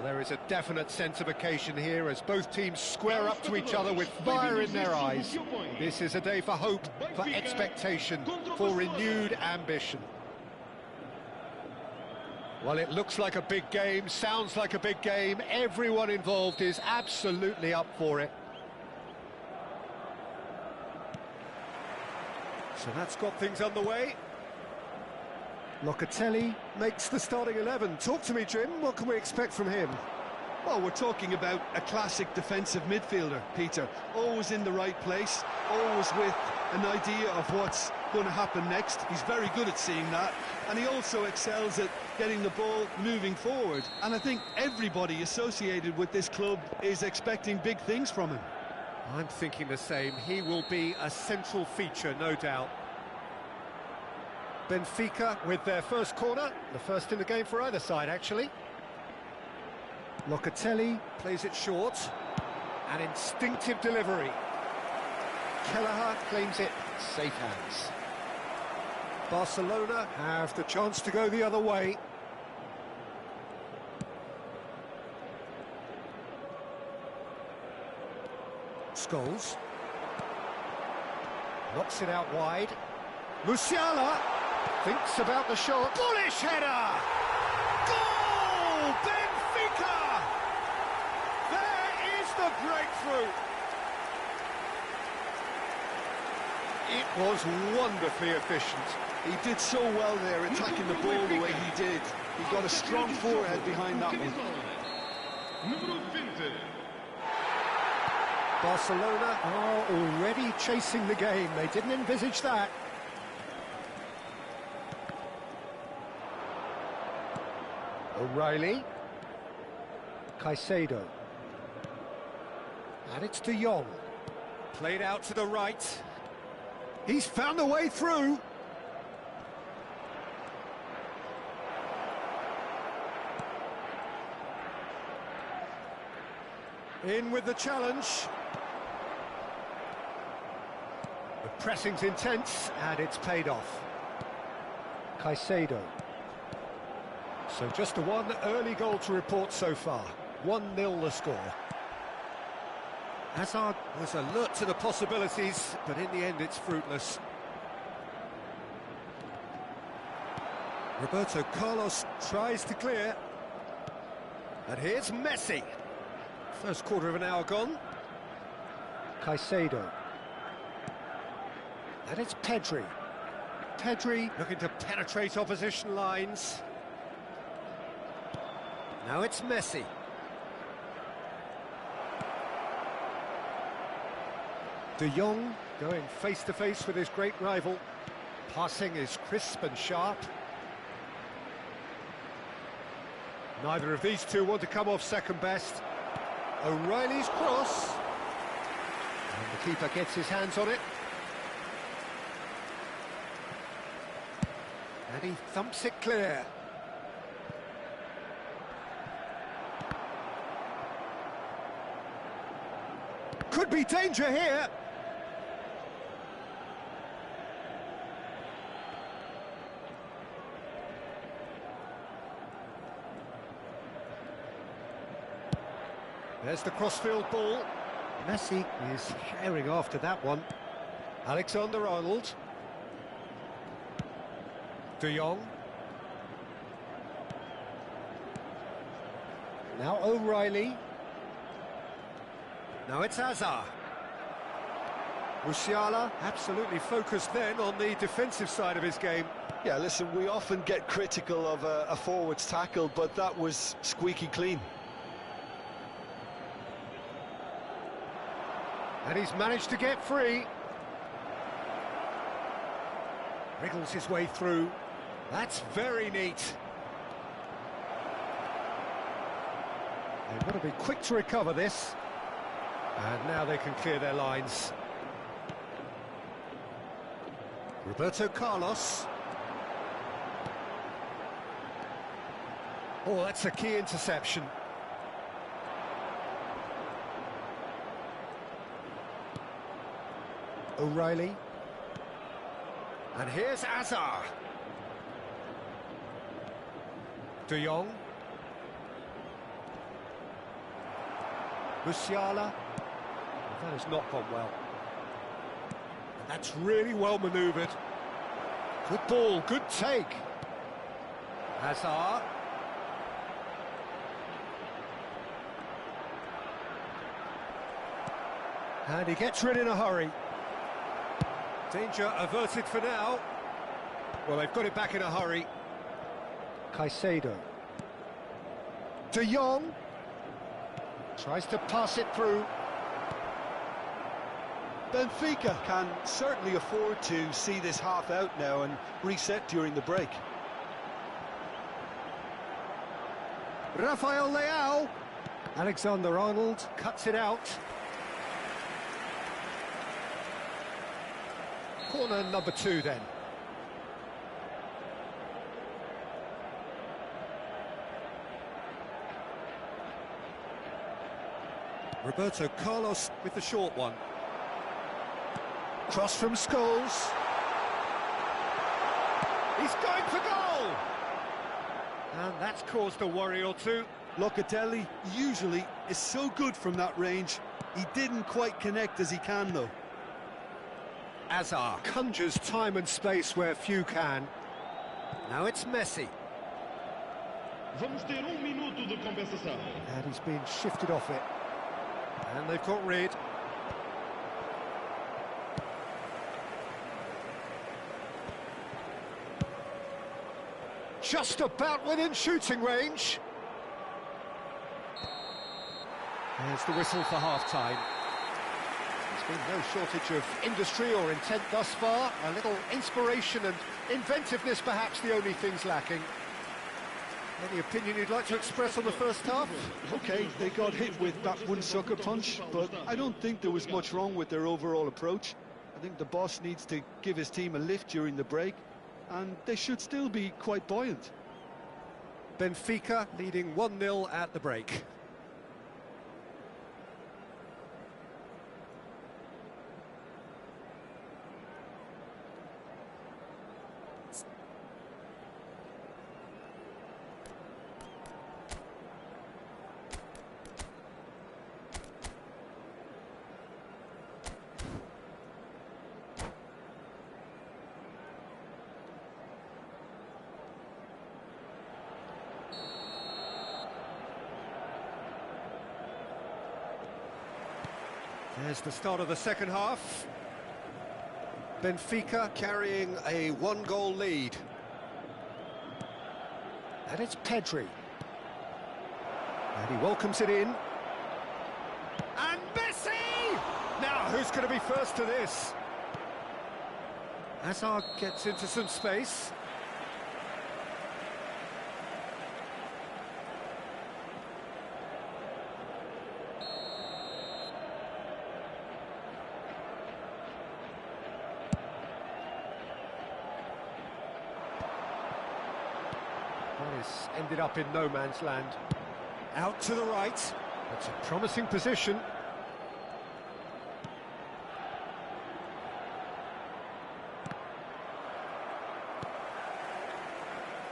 There is a definite sense of occasion here as both teams square up to each other with fire in their eyes. This is a day for hope, for expectation, for renewed ambition. Well, it looks like a big game, sounds like a big game. Everyone involved is absolutely up for it. So that's got things underway. Locatelli makes the starting 11. Talk to me, Jim. What can we expect from him? Well, we're talking about a classic defensive midfielder, Peter. Always in the right place, always with an idea of what's going to happen next. He's very good at seeing that, and he also excels at getting the ball moving forward. And I think everybody associated with this club is expecting big things from him. I'm thinking the same. He will be a central feature, no doubt. Benfica with their first corner, the first in the game for either side, actually. Locatelli plays it short. An instinctive delivery. Kelleher claims it, safe hands. Barcelona have the chance to go the other way. Scholes. Knocks it out wide. Musiala thinks about the shot. Bullish header! Goal! Benfica! There is the breakthrough! It was wonderfully efficient. He did so well there, attacking the ball the way he did. He got a strong forehead behind that one. Barcelona are already chasing the game. They didn't envisage that. O'Reilly. Caicedo. And it's De Jong. Played out to the right. He's found a way through. In with the challenge. The pressing's intense, and it's paid off. Caicedo. So just the one early goal to report so far. 1-0 the score. Hazard was alert to the possibilities, but in the end it's fruitless. Roberto Carlos tries to clear. And here's Messi. First quarter of an hour gone. Caicedo. And it's Pedri. Pedri looking to penetrate opposition lines. Now it's Messi. De Jong going face-to-face with his great rival. Passing is crisp and sharp. Neither of these two want to come off second best. O'Reilly's cross. And the keeper gets his hands on it. And he thumps it clear. Could be danger here. There's the crossfield ball. Messi is herring after that one. Alexander-Arnold. De Jong. Now O'Reilly. Now it's Hazard. Musiala absolutely focused then on the defensive side of his game. Yeah, listen, we often get critical of a forward's tackle, but that was squeaky clean. And he's managed to get free. Wriggles his way through. That's very neat. They've got to be quick to recover this. And now they can clear their lines. Roberto Carlos. Oh, that's a key interception. O'Reilly. And here's Hazard. De Jong. Musiala. That has not gone well. And that's really well manoeuvred. Good ball, good take. Hazard. And he gets rid in a hurry. Danger averted for now. Well, they've got it back in a hurry. Caicedo. De Jong. Tries to pass it through. Benfica can certainly afford to see this half out now and reset during the break. Rafael Leao. Alexander-Arnold cuts it out. Corner number 2 then. Roberto Carlos with the short one. Cross from Scholes. He's going for goal! And that's caused a worry or two. Locatelli usually is so good from that range. He didn't quite connect as he can though. Hazard conjures time and space where few can. Now it's Messi. Vamos ter minuto de compensação. And he's been shifted off it. And they've got rid. Just about within shooting range. There's the whistle for half-time. There's been no shortage of industry or intent thus far. A little inspiration and inventiveness, perhaps the only things lacking. Any opinion you'd like to express on the first half? Okay, they got hit with that one sucker punch, but I don't think there was much wrong with their overall approach. I think the boss needs to give his team a lift during the break, and they should still be quite buoyant. Benfica leading 1-0 at the break. There's the start of the second half. Benfica carrying a 1-goal lead. And it's Pedri. And he welcomes it in. And Messi! Now, who's going to be first to this? Hazard gets into some space. This ended up in no man's land. Out to the right. That's a promising position.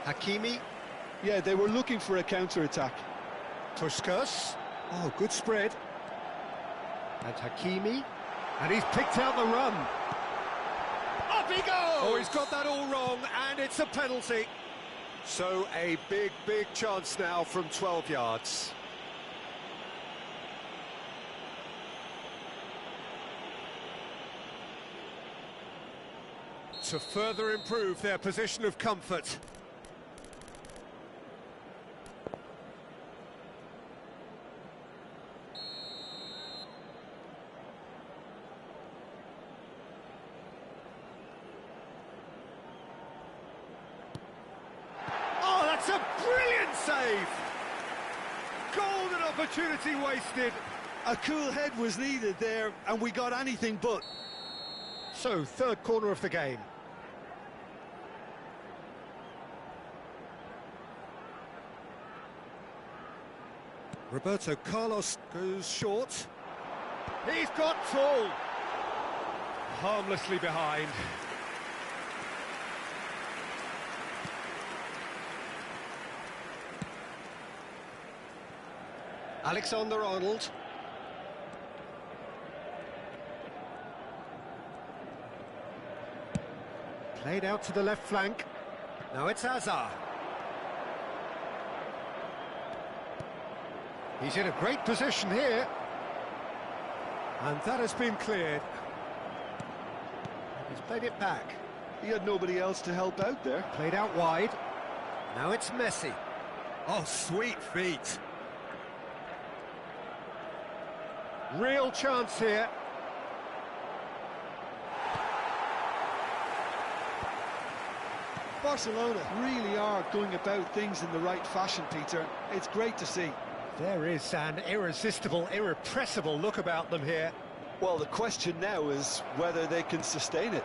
Hakimi. Yeah, they were looking for a counter-attack. Puskas. Oh, good spread. And Hakimi. And he's picked out the run. Up he goes! Oh, he's got that all wrong, and it's a penalty. So a big, big chance now from 12 yards. To further improve their position of comfort. That's a brilliant save! Golden opportunity wasted. A cool head was needed there, and we got anything but. So, third corner of the game. Roberto Carlos goes short. He's got full. Harmlessly behind. Alexander-Arnold. Played out to the left flank. Now it's Hazard. He's in a great position here. And that has been cleared. He's played it back. He had nobody else to help out there. Played out wide. Now it's Messi. Oh, sweet feet. Real chance here. Barcelona really are going about things in the right fashion, Peter. It's great to see. There is an irresistible, irrepressible look about them here. Well, the question now is whether they can sustain it.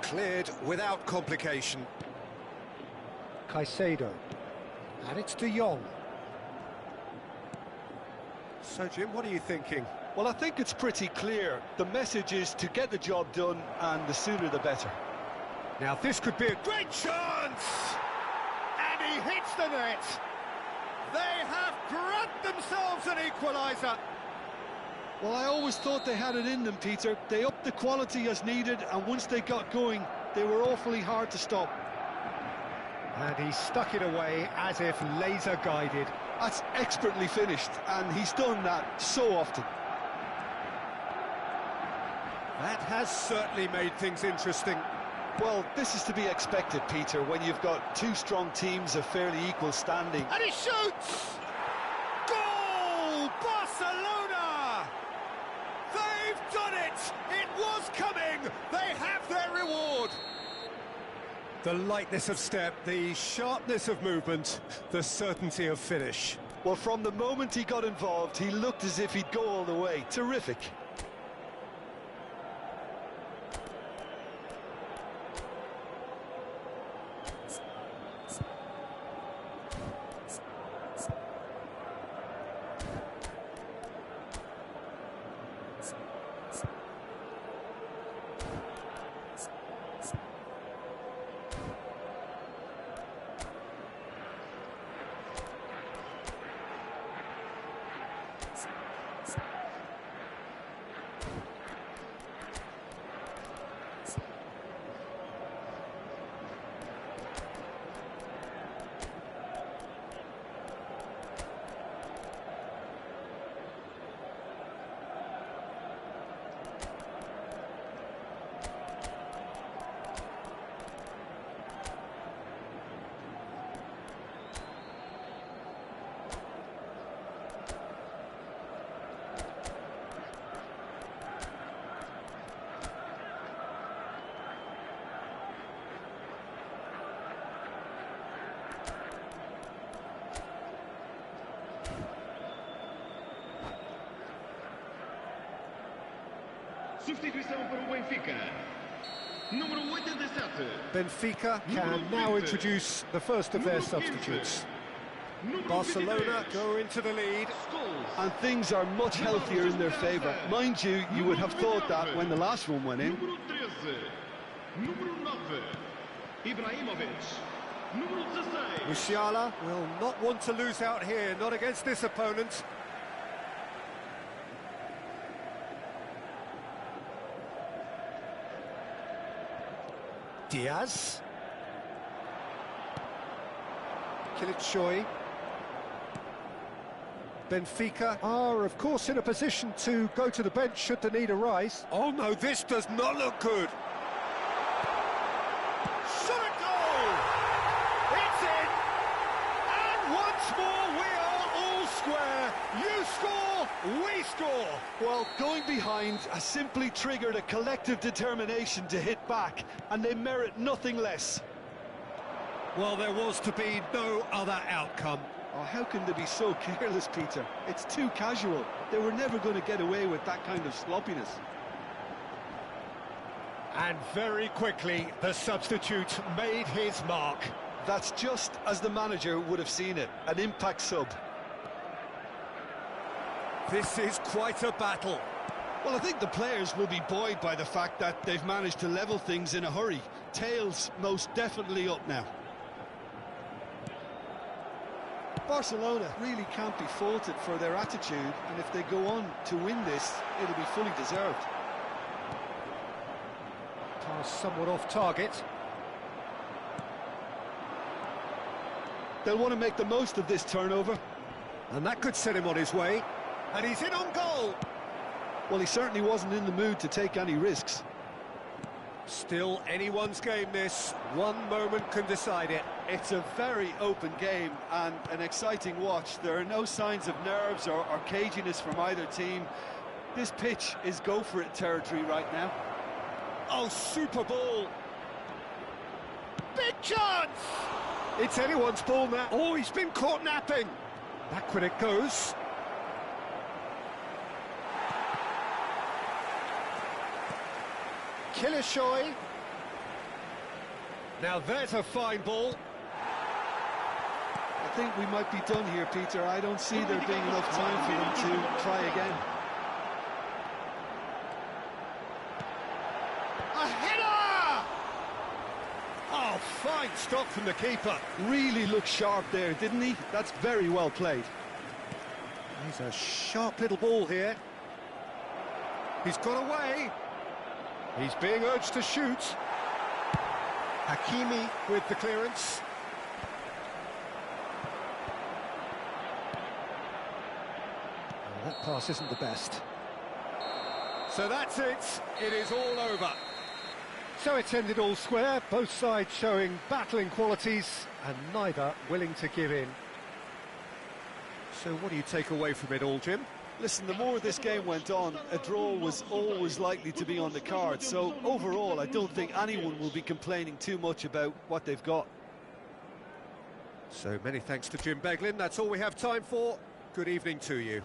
Cleared without complication. Caicedo. And it's De Jong. So, Jim, what are you thinking? Well, I think it's pretty clear. The message is to get the job done, and the sooner the better. Now, this could be a great chance! And he hits the net! They have grabbed themselves an equaliser! Well, I always thought they had it in them, Peter. They upped the quality as needed, and once they got going, they were awfully hard to stop. And he stuck it away as if laser-guided. That's expertly finished, and he's done that so often. That has certainly made things interesting. Well, this is to be expected, Peter, when you've got two strong teams of fairly equal standing. And he shoots! Goal! Barcelona! They've done it! It was coming! They have their reward! The lightness of step, the sharpness of movement, the certainty of finish. Well, from the moment he got involved, he looked as if he'd go all the way. Terrific. Substituição para o Benfica. Número 87. Benfica can now introduce the first of their substitutes. Barcelona go into the lead. And things are much healthier in their favour. Mind you, you would have thought that when the last one went in. Número 13. Número 9. Ibrahimovic. Número 16. Musiala will not want to lose out here, not against this opponent. Diaz. Kılıçsoy. Benfica are, of course, in a position to go to the bench should the need arise. Oh no, this does not look good. Shot a goal! It's in! And once more we are all square. You score, we score. Well, going behind has simply triggered a collective determination to hit back, and they merit nothing less. Well, there was to be no other outcome. Oh, how can they be so careless, Peter? It's too casual. They were never going to get away with that kind of sloppiness. And very quickly, the substitute made his mark. That's just as the manager would have seen it, an impact sub. This is quite a battle. Well, I think the players will be buoyed by the fact that they've managed to level things in a hurry. Tails most definitely up now. Barcelona really can't be faulted for their attitude, and if they go on to win this, it'll be fully deserved. Pass somewhat off target. They'll want to make the most of this turnover. And that could set him on his way. And he's in on goal! Well, he certainly wasn't in the mood to take any risks. Still anyone's game, this. One moment can decide it. It's a very open game and an exciting watch. There are no signs of nerves or caginess from either team. This pitch is go-for-it territory right now. Oh, super ball! Big chance! It's anyone's ball now. Oh, he's been caught napping. Backward it goes. Killishoy. Now there's a fine ball. I think we might be done here, Peter. I don't see there being enough time for them to try again. A header! Oh, fine stop from the keeper. Really looked sharp there, didn't he? That's very well played. He's a sharp little ball here. He's got away. He's being urged to shoot. Hakimi with the clearance. Oh, that pass isn't the best. So that's it. It is all over. So it's ended all square, both sides showing battling qualities and neither willing to give in. So what do you take away from it all, Jim? Listen, the more this game went on, a draw was always likely to be on the card. So overall, I don't think anyone will be complaining too much about what they've got. So many thanks to Jim Beglin. That's all we have time for. Good evening to you.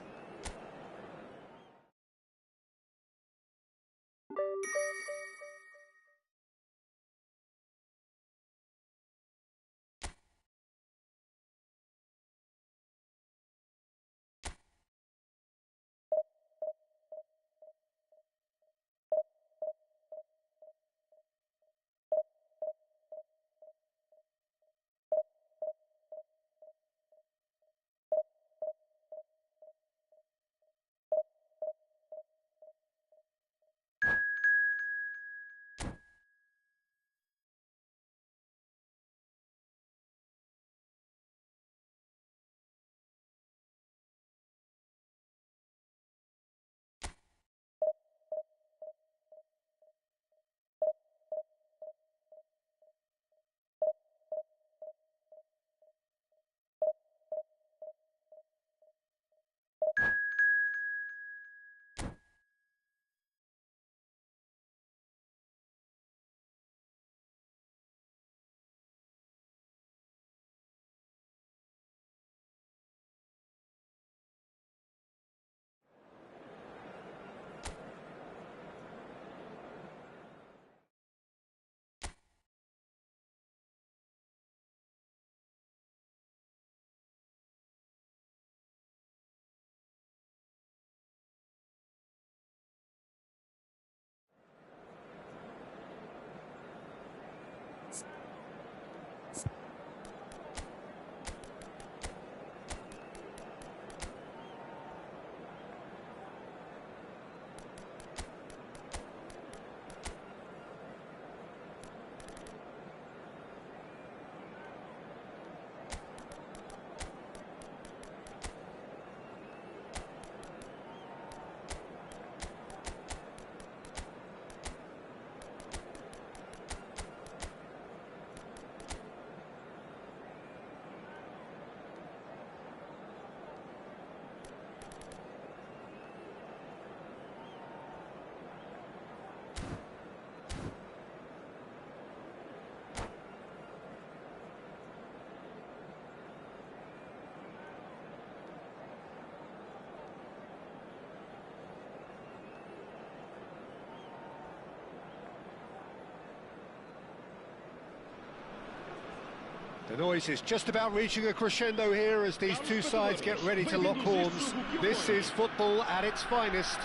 The noise is just about reaching a crescendo here as these two sides get ready to lock horns. This is football at its finest.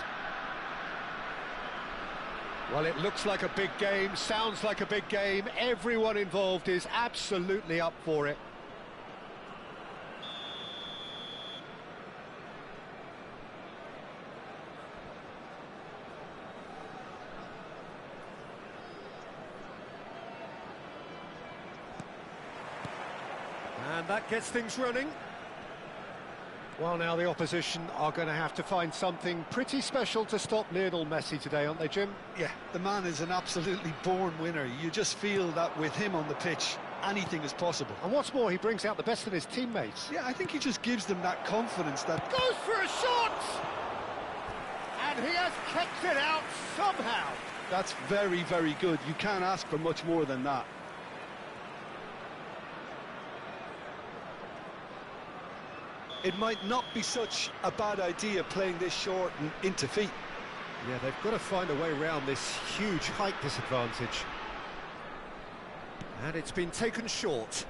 Well, it looks like a big game, sounds like a big game. Everyone involved is absolutely up for it. And that gets things running. Well, now the opposition are going to have to find something pretty special to stop Lionel Messi today, aren't they, Jim? Yeah, the man is an absolutely born winner. You just feel that with him on the pitch, anything is possible. And what's more, he brings out the best of his teammates. Yeah, I think he just gives them that confidence that... Goes for a shot! And he has kept it out somehow. That's very, very good. You can't ask for much more than that. It might not be such a bad idea playing this short and into feet. Yeah, they've got to find a way around this huge height disadvantage. And it's been taken short.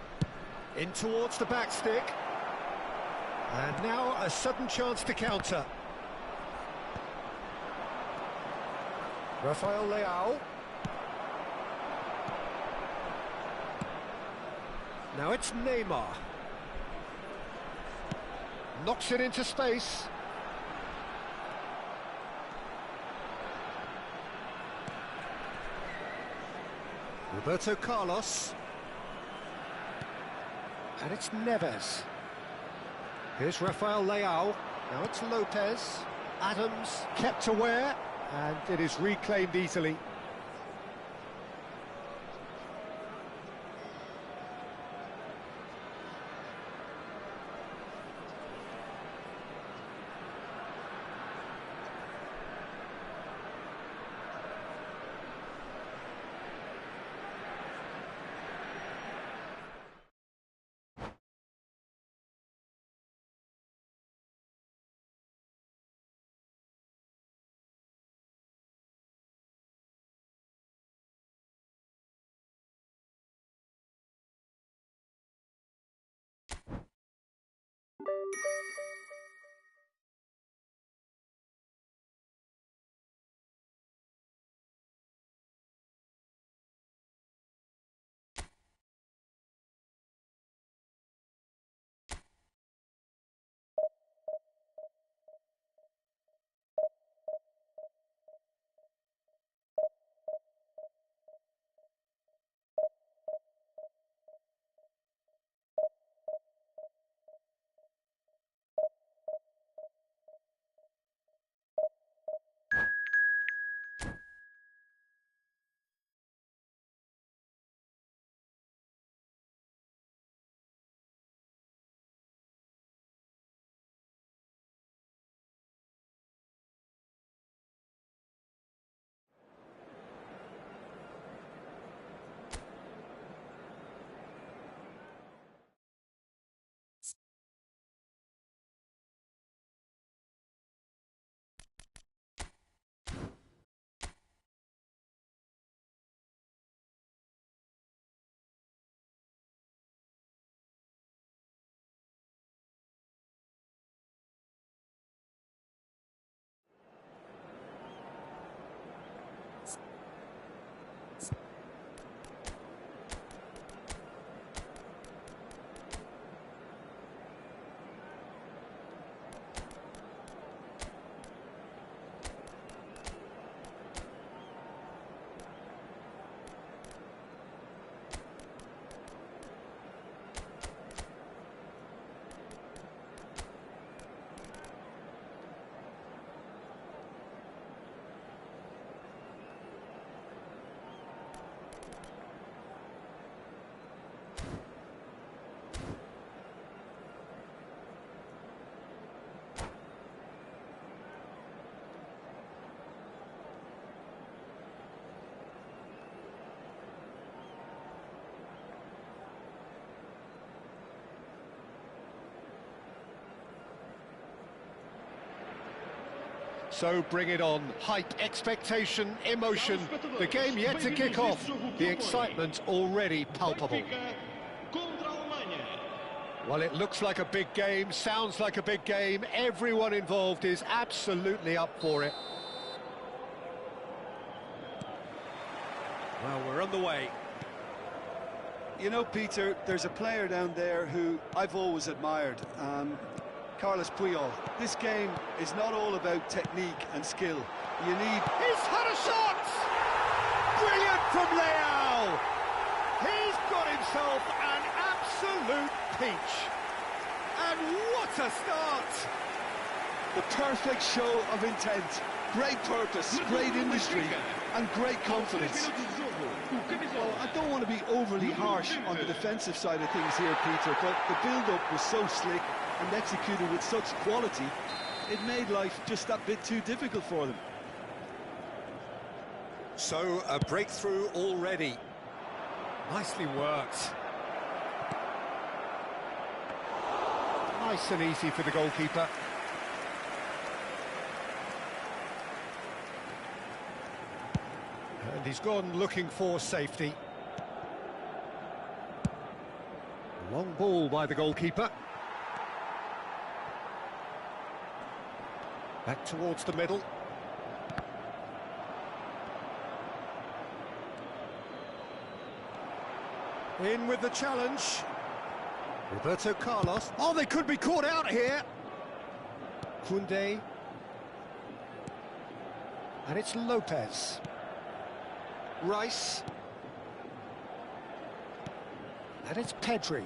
In towards the back stick. And now a sudden chance to counter. Rafael Leao. Now it's Neymar. Knocks it into space. Roberto Carlos. And it's Neves. Here's Rafael Leao. Now it's Lopez. Adams kept aware, and it is reclaimed easily. So bring it on. Hype, expectation, emotion. The game yet to kick off. The excitement already palpable. Well, it looks like a big game, sounds like a big game. Everyone involved is absolutely up for it. Well, we're on the way. You know, Peter, there's a player down there who I've always admired. Carlos Puyol. This game is not all about technique and skill. You need... He's had a shot! Brilliant from Leao! He's got himself an absolute peach. And what a start! The perfect show of intent. Great purpose, great industry, and great confidence. Well, I don't want to be overly harsh on the defensive side of things here, Peter, but the build-up was so slick and executed with such quality, it made life just that bit too difficult for them. So, a breakthrough already. Nicely worked. Nice and easy for the goalkeeper. And he's gone looking for safety. Long ball by the goalkeeper. Back towards the middle. In with the challenge. Roberto Carlos. Oh, they could be caught out here. Koundé. And it's Lopez. Rice. And it's Pedri.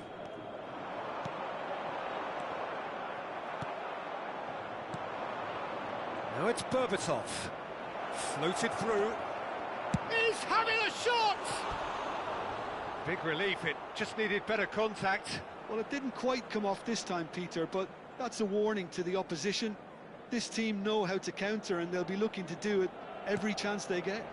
Now it's Berbatov. Floated through. He's having a shot! Big relief, it just needed better contact. Well, it didn't quite come off this time, Peter, but that's a warning to the opposition. This team know how to counter, and they'll be looking to do it every chance they get.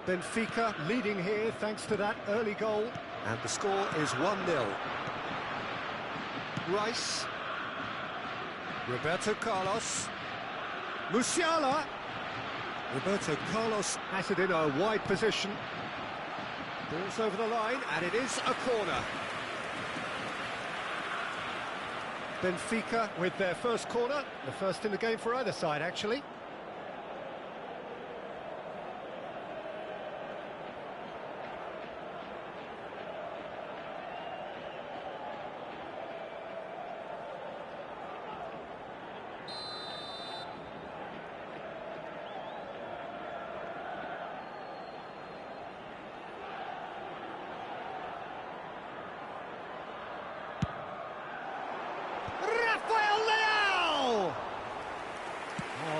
Benfica leading here thanks to that early goal. And the score is 1-0. Rice. Roberto Carlos. Musiala. Roberto Carlos has it in a wide position. Ball's over the line, and it is a corner. Benfica with their first corner. The first in the game for either side, actually.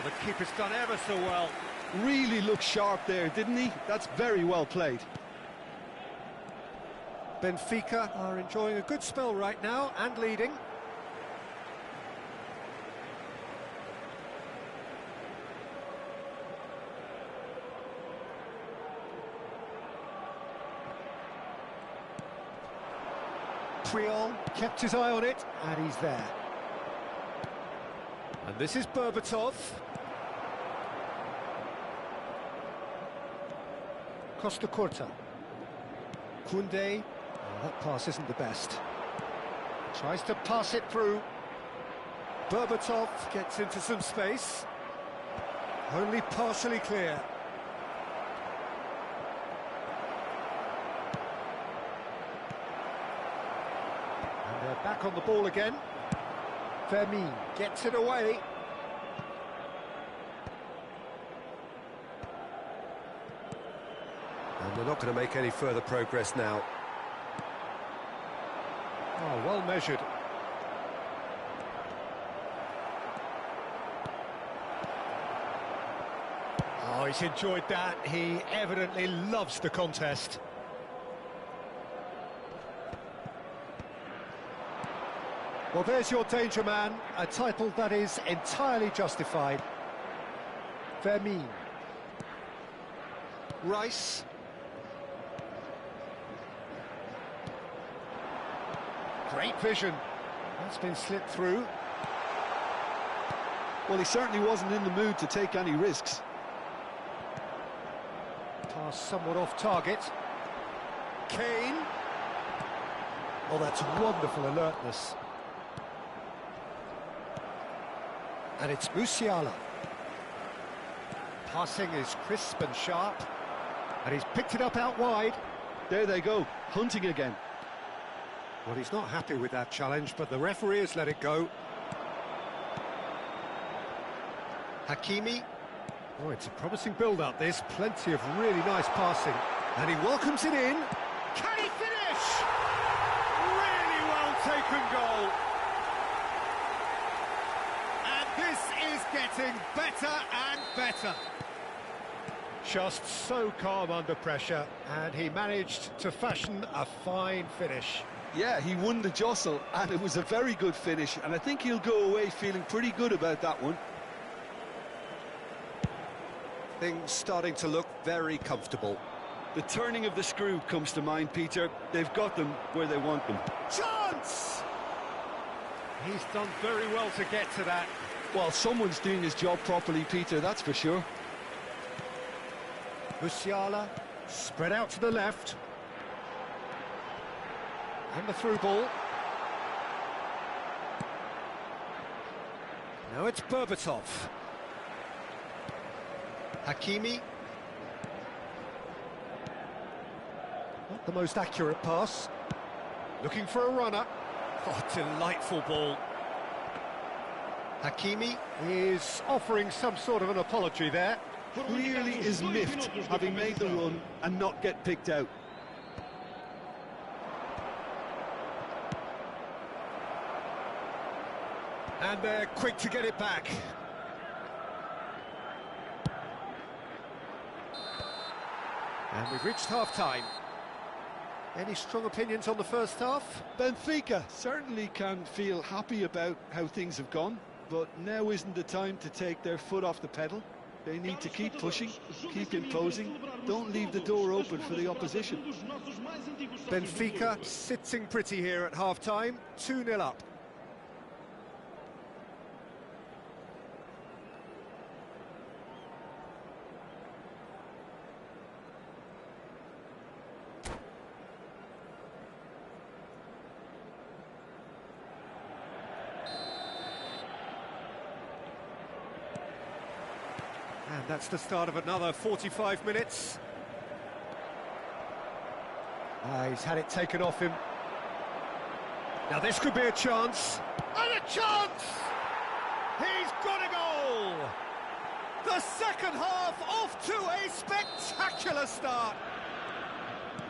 The keeper's done ever so well. Really looked sharp there, didn't he? That's very well played. Benfica are enjoying a good spell right now and leading. Puyol kept his eye on it, and he's there. And this is Berbatov. Costa Curta. Koundé. Oh, that pass isn't the best. Tries to pass it through. Berbatov gets into some space. Only partially clear. And they're back on the ball again. Fermin gets it away. And they're not going to make any further progress now. Oh, well measured. Oh, he's enjoyed that. He evidently loves the contest. Well, there's your danger man, a title that is entirely justified. Fermin. Rice. Great vision. That's been slipped through. Well, he certainly wasn't in the mood to take any risks. Pass somewhat off target. Kane. Oh, that's wonderful alertness. And it's Musiala. Passing is crisp and sharp. And he's picked it up out wide. There they go, hunting again. Well, he's not happy with that challenge, but the referee has let it go. Hakimi. Oh, it's a promising build-up, this. Plenty of really nice passing. And he welcomes it in. Can he finish? Really well taken goal. And this is getting better and better. Just so calm under pressure, and he managed to fashion a fine finish. Yeah, he won the jostle, and it was a very good finish, and I think he'll go away feeling pretty good about that one. Things starting to look very comfortable. The turning of the screw comes to mind, Peter. They've got them where they want them. Chance! He's done very well to get to that. Well, someone's doing his job properly, Peter, that's for sure. Musiala, spread out to the left. And the through ball. Now it's Berbatov. Hakimi. Not the most accurate pass. Looking for a runner. Oh, delightful ball. Hakimi is offering some sort of an apology there. Clearly is miffed, having made the run and not get picked out. And they're quick to get it back. And we've reached half-time. Any strong opinions on the first half? Benfica certainly can feel happy about how things have gone, but now isn't the time to take their foot off the pedal. They need to keep pushing, keep imposing, don't leave the door open for the opposition. Benfica sitting pretty here at half-time, 2-0 up. And that's the start of another 45 minutes. He's had it taken off him. Now this could be a chance. And a chance! He's got a goal! The second half off to a spectacular start.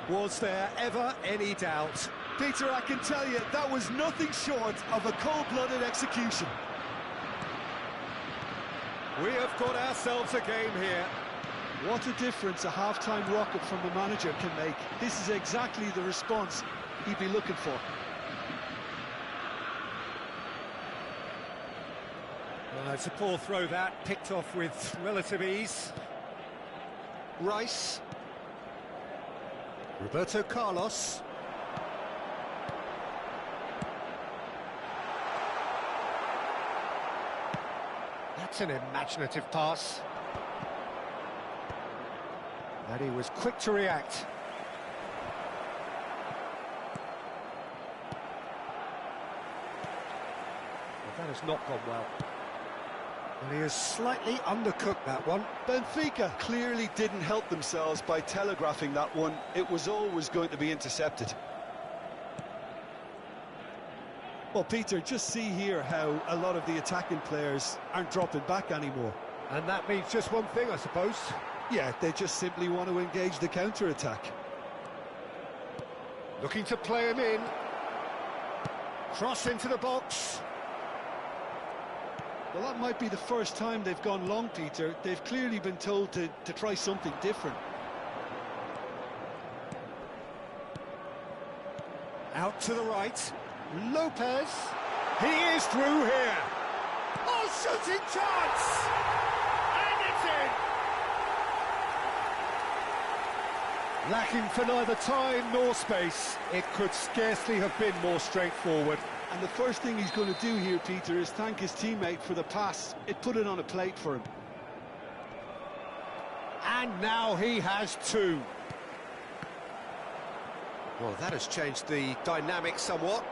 Was there ever any doubt? Peter, I can tell you, that was nothing short of a cold-blooded execution. We have got ourselves a game here. What a difference a half-time rocket from the manager can make. This is exactly the response he'd be looking for. Well, it's a poor throw that, picked off with relative ease. Rice. Roberto Carlos. That's an imaginative pass. And he was quick to react. Well, that has not gone well. And he has slightly undercooked that one. Benfica clearly didn't help themselves by telegraphing that one. It was always going to be intercepted. Well, Peter, just see here how a lot of the attacking players aren't dropping back anymore. And that means just one thing, I suppose. Yeah, they just simply want to engage the counter-attack. Looking to play him in. Cross into the box. Well, that might be the first time they've gone long, Peter. They've clearly been told to try something different. Out to the right. Lopez. He is through here. Oh, shooting chance! And it's in! Lacking for neither time nor space. It could scarcely have been more straightforward. And the first thing he's going to do here, Peter, is thank his teammate for the pass. It put it on a plate for him. And now he has two. Well, that has changed the dynamic somewhat.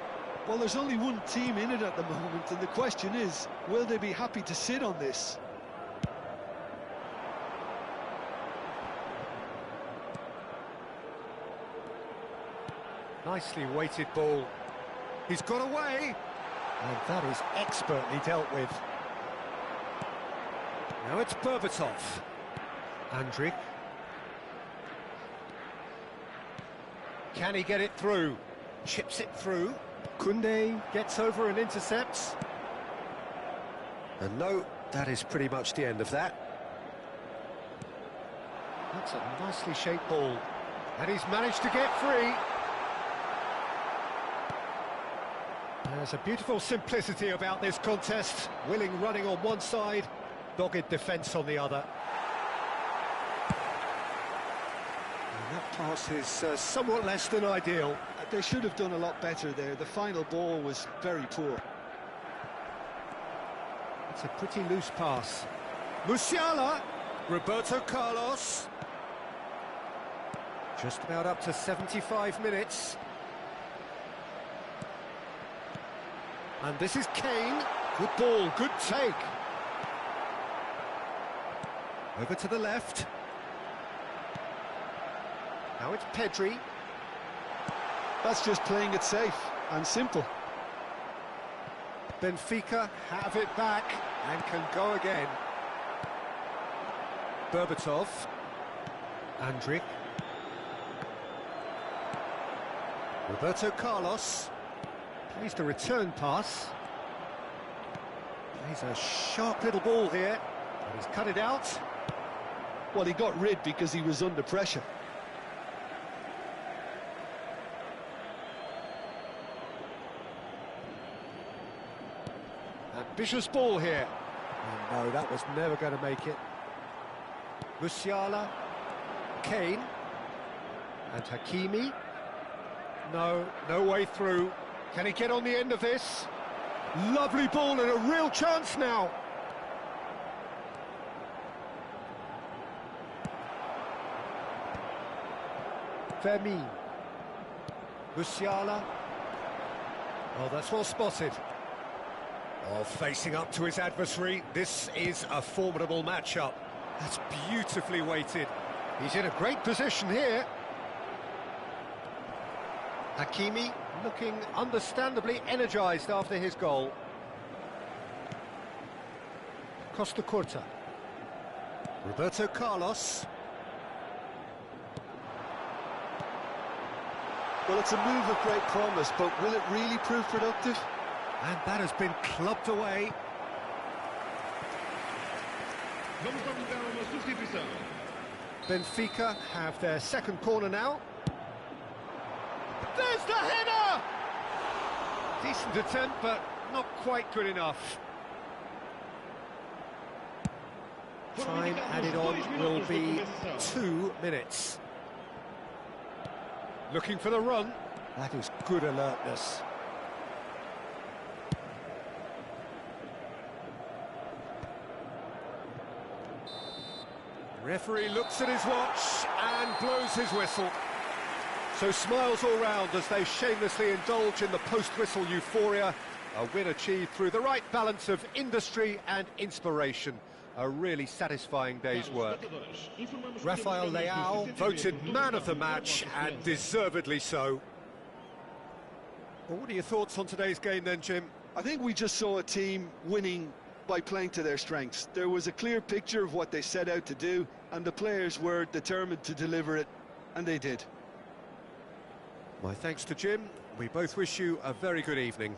Well, there's only one team in it at the moment, and the question is, will they be happy to sit on this? Nicely weighted ball. He's got away. And that is expertly dealt with. Now it's Berbatov. Andrić. Can he get it through? Chips it through. Koundé gets over and intercepts. And no, that is pretty much the end of that. That's a nicely shaped ball. And he's managed to get free. There's a beautiful simplicity about this contest. Willing running on one side, dogged defence on the other. And that pass is somewhat less than ideal. They should have done a lot better there. The final ball was very poor. It's a pretty loose pass. Musiala, Roberto Carlos. Just about up to 75 minutes. And this is Kane. Good ball, good take. Over to the left. Now it's Pedri. That's just playing it safe and simple. Benfica have it back and can go again. Berbatov. Andrić. Roberto Carlos. Plays the return pass. Plays a sharp little ball here. And he's cut it out. Well, he got rid because he was under pressure. Ambitious ball here. Oh, no, that was never going to make it. Musiala. Kane. And Hakimi. No, no way through. Can he get on the end of this? Lovely ball and a real chance now. Vermin. Musiala. Oh, that's well spotted. Oh, facing up to his adversary. This is a formidable matchup. That's beautifully weighted. He's in a great position here. Hakimi looking understandably energised after his goal. Costa Curta. Roberto Carlos. Well, it's a move of great promise, but will it really prove productive? And that has been clubbed away. Vamos alugar uma substituição. Benfica have their second corner now. There's the header! Decent attempt, but not quite good enough. Time added on will be 2 minutes. Looking for the run. That is good alertness. Referee looks at his watch and blows his whistle. So smiles all round as they shamelessly indulge in the post-whistle euphoria. A win achieved through the right balance of industry and inspiration. A really satisfying day's work. Rafael Leao voted man of the match, and deservedly so. Well, what are your thoughts on today's game then, Jim? I think we just saw a team winning by playing to their strengths. There was a clear picture of what they set out to do, and the players were determined to deliver it, and they did. My thanks to Jim. We both wish you a very good evening.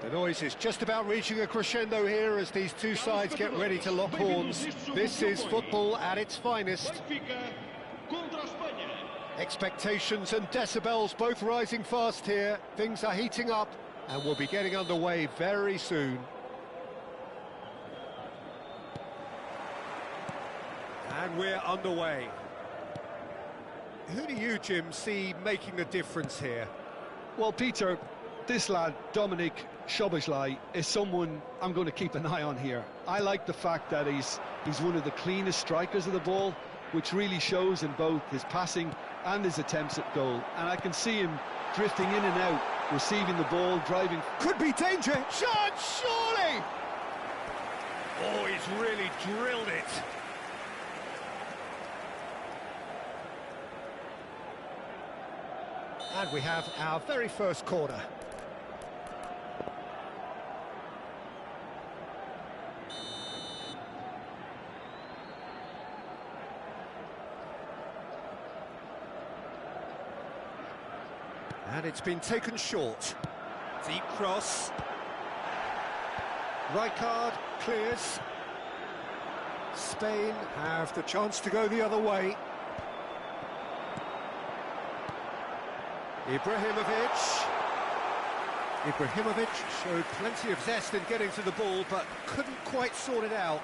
The noise is just about reaching a crescendo here as these two sides get ready to lock horns. This is football at its finest. Expectations and decibels both rising fast here. Things are heating up and we'll be getting underway very soon. And we're underway. Who do you, Jim, see making a difference here? Well, Peter, this lad, Dominic Szoboszlai, is someone I'm going to keep an eye on here. I like the fact that he's one of the cleanest strikers of the ball, which really shows in both his passing and his attempts at goal. And I can see him drifting in and out, receiving the ball, driving. Could be danger. Shot, surely! Oh, he's really drilled it. And we have our very first corner. And it's been taken short. Deep cross. Rijkaard clears. Spain have the chance to go the other way. Ibrahimovic showed plenty of zest in getting to the ball, but couldn't quite sort it out.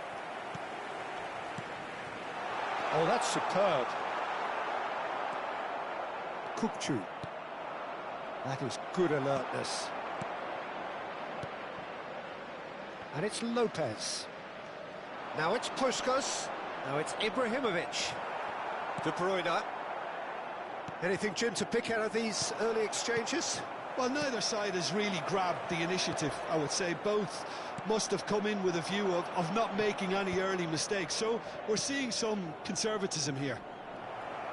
Oh, that's superb. Kukçu. That is good alertness. And it's Lopez. Now it's Puskas. Now it's Ibrahimovic. De Bruyne. Anything, Jim, to pick out of these early exchanges? Well, neither side has really grabbed the initiative, I would say. Both must have come in with a view of not making any early mistakes. So we're seeing some conservatism here.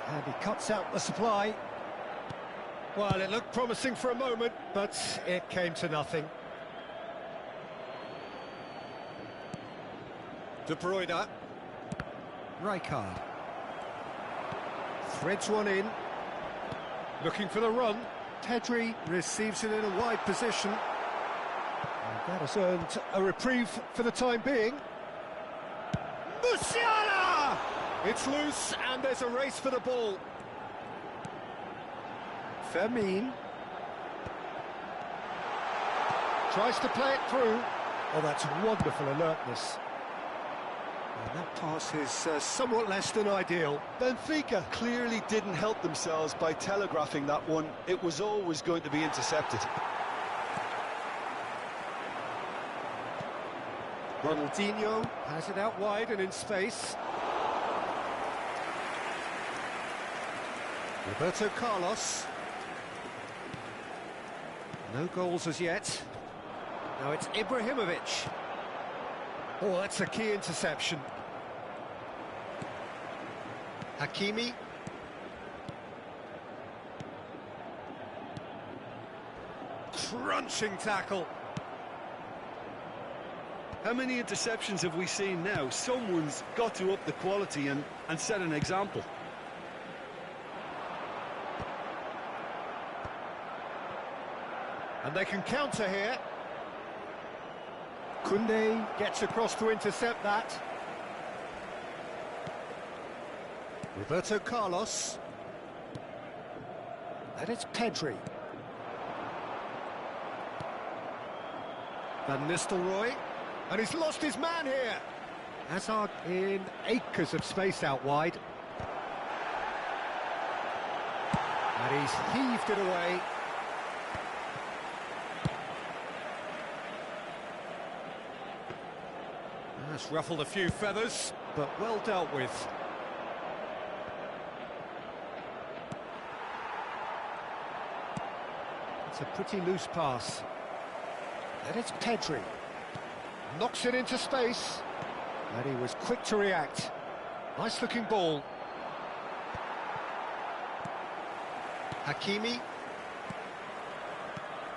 And he cuts out the supply. Well, it looked promising for a moment, but it came to nothing. De Bruyne. Rijkaard. Threads one in. Looking for the run. Pedri receives it in a wide position. And that has earned a reprieve for the time being. Musiala! It's loose and there's a race for the ball. Fermin. Tries to play it through. Oh, that's wonderful alertness. And that pass is somewhat less than ideal. Benfica clearly didn't help themselves by telegraphing that one. It was always going to be intercepted. Ronaldinho has it out wide and in space. Roberto Carlos. No goals as yet. Now it's Ibrahimovic. Oh, that's a key interception. Hakimi. Crunching tackle. How many interceptions have we seen now? Someone's got to up the quality and set an example. And they can counter here. Koundé gets across to intercept that. Roberto Carlos. And it's Pedri. Van Nistelrooy. And he's lost his man here. Hazard in acres of space out wide. And he's heaved it away. That's ruffled a few feathers, but well dealt with. It's a pretty loose pass. And it's Pedri. Knocks it into space. And he was quick to react. Nice looking ball. Hakimi.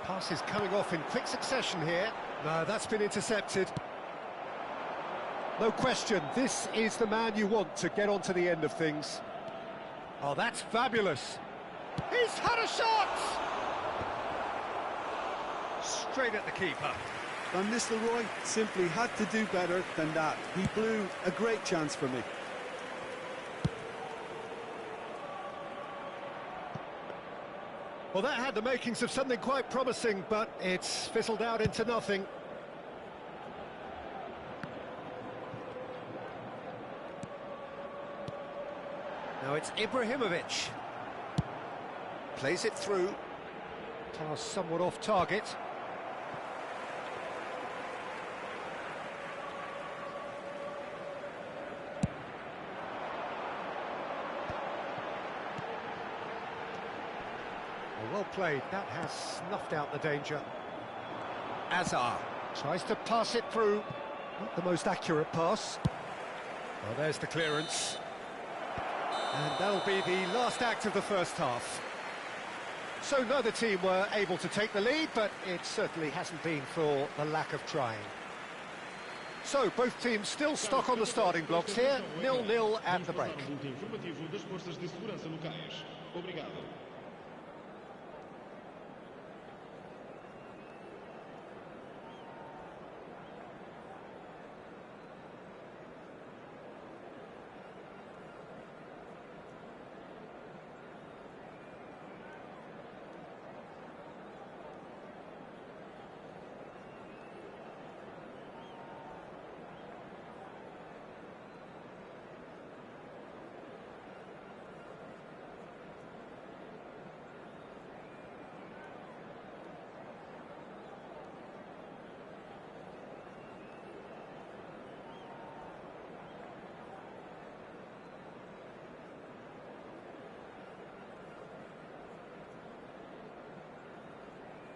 Pass is coming off in quick succession here. No, that's been intercepted. No question, this is the man you want to get onto the end of things. Oh, that's fabulous. He's had a shot! straight at the keeper. Van Nistelrooy simply had to do better than that. He blew a great chance for me. Well, that had the makings of something quite promising, but it's fizzled out into nothing. Now it's Ibrahimovic. Plays it through. Pass somewhat off target. Well played, that has snuffed out the danger. Azar tries to pass it through. Not the most accurate pass. Well, there's the clearance. And that'll be the last act of the first half. So neither team were able to take the lead, but it certainly hasn't been for the lack of trying. So both teams still stuck on the starting blocks here, 0-0 at the break.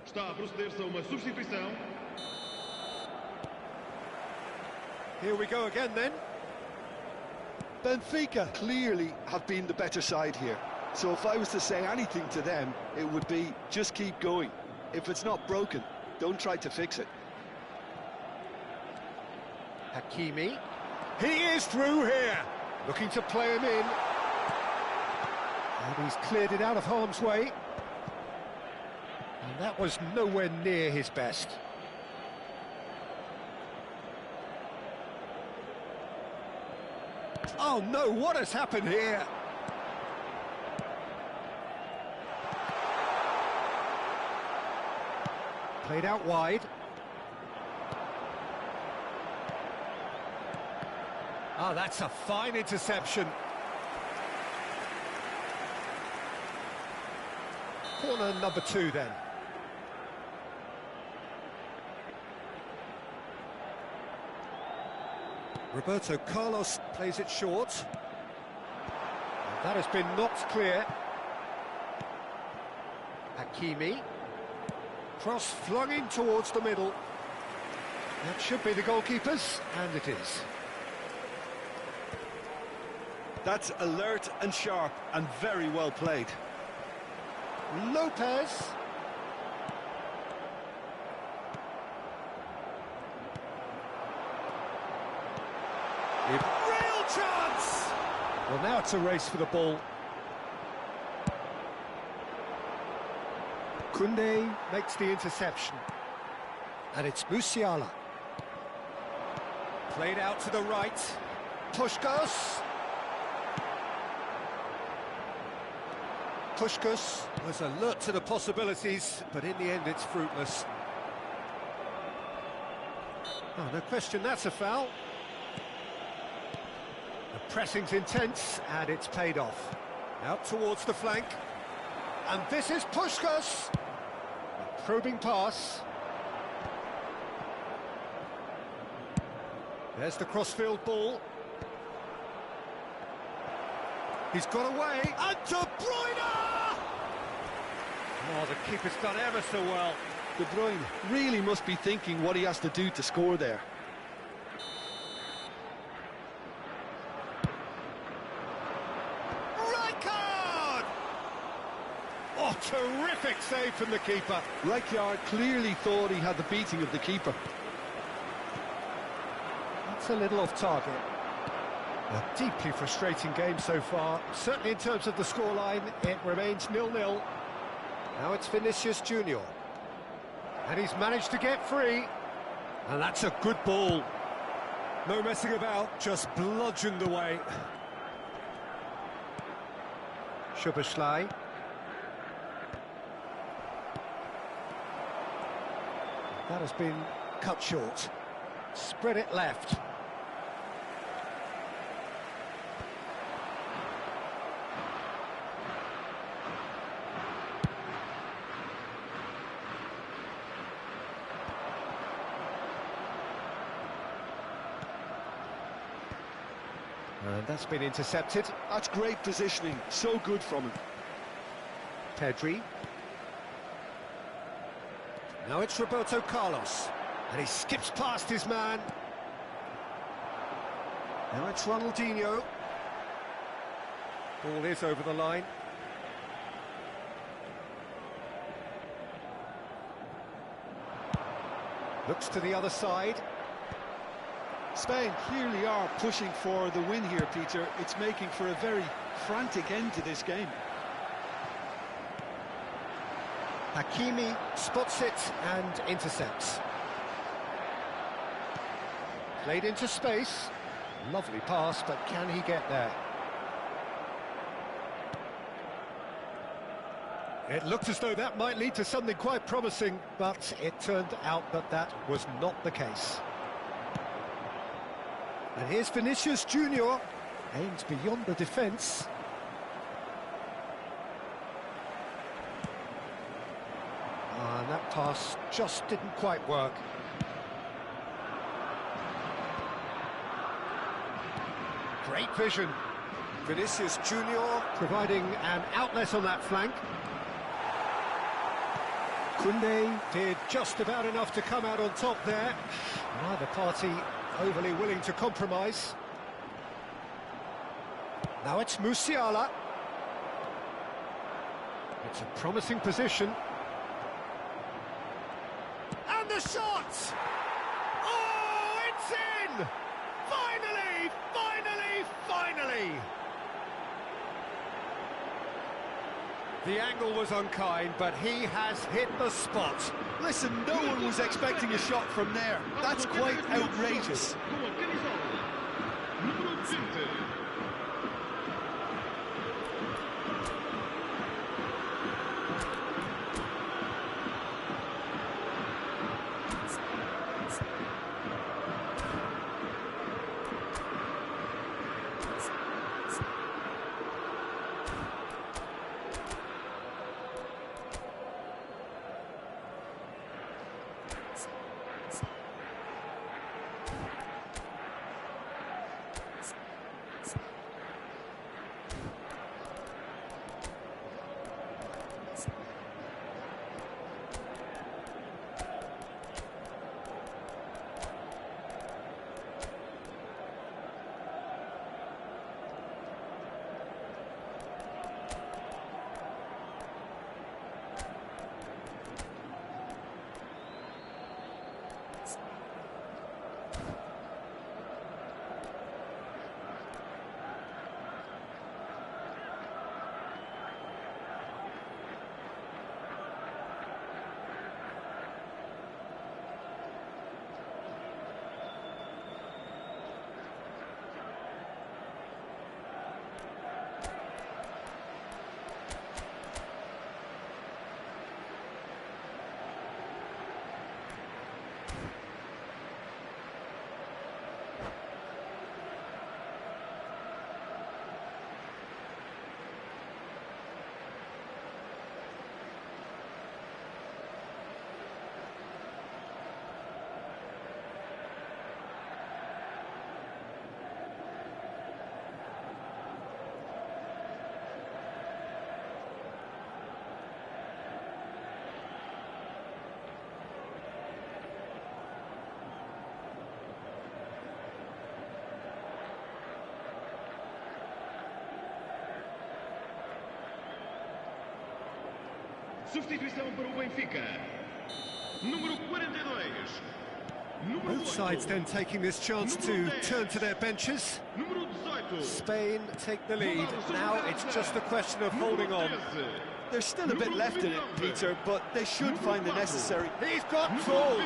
Está a proceder-se a uma substituição. Here we go again then. Benfica clearly have been the better side here. So if I was to say anything to them, it would be just keep going. If it's not broken, don't try to fix it. Hakimi. He is through here. Looking to play him in. And he's cleared it out of harm's way. And that was nowhere near his best. Oh no, what has happened here? Played out wide. Ah, that's a fine interception. Corner number 2 then. Roberto Carlos plays it short. And that has been knocked clear. Hakimi. Cross flung in towards the middle. That should be the goalkeeper's, and it is. That's alert and sharp and very well played. Lopez. Real chance! Well, now it's a race for the ball. Koundé makes the interception. And it's Musiala. Played out to the right. Puskás. Puskás was alert to the possibilities, but in the end it's fruitless. Oh, no question, that's a foul. The pressing's intense, and it's paid off. Out towards the flank. And this is Puskás. A probing pass. There's the crossfield ball. He's got away, and De Bruyne! Oh, the keeper's done ever so well. De Bruyne really must be thinking what he has to do to score there. Rijkaard! Oh, terrific save from the keeper. Rijkaard clearly thought he had the beating of the keeper. That's a little off target. A deeply frustrating game so far. Certainly in terms of the scoreline, it remains 0-0. Now it's Vinicius Junior. And he's managed to get free. And that's a good ball. No messing about, just bludgeoned away. Subscreve. That has been cut short. Spread it left. And that's been intercepted. That's great positioning, so good from him. Pedri. Now it's Roberto Carlos. And he skips past his man. Now it's Ronaldinho. Ball is over the line. Looks to the other side. Spain clearly are pushing for the win here, Peter. It's making for a very frantic end to this game. Hakimi spots it and intercepts. Played into space. Lovely pass, but can he get there? It looked as though that might lead to something quite promising, but it turned out that that was not the case. And here's Vinicius Junior, aimed beyond the defence. And that pass just didn't quite work. Great vision. Vinicius Junior providing an outlet on that flank. Koundé did just about enough to come out on top there. Neither party overly willing to compromise. Now it's Musiala. It's a promising position. And the shot! Oh, it's in! Finally, finally, finally! The angle was unkind, but he has hit the spot. Listen, no one was expecting a shot from there. That's quite outrageous. Substituição para o Benfica. Número 42. Both sides then taking this chance to turn to their benches. Spain take the lead. Now it's just a question of holding on. There's still a bit left in it, Peter, but they should find the necessary... He's got goal!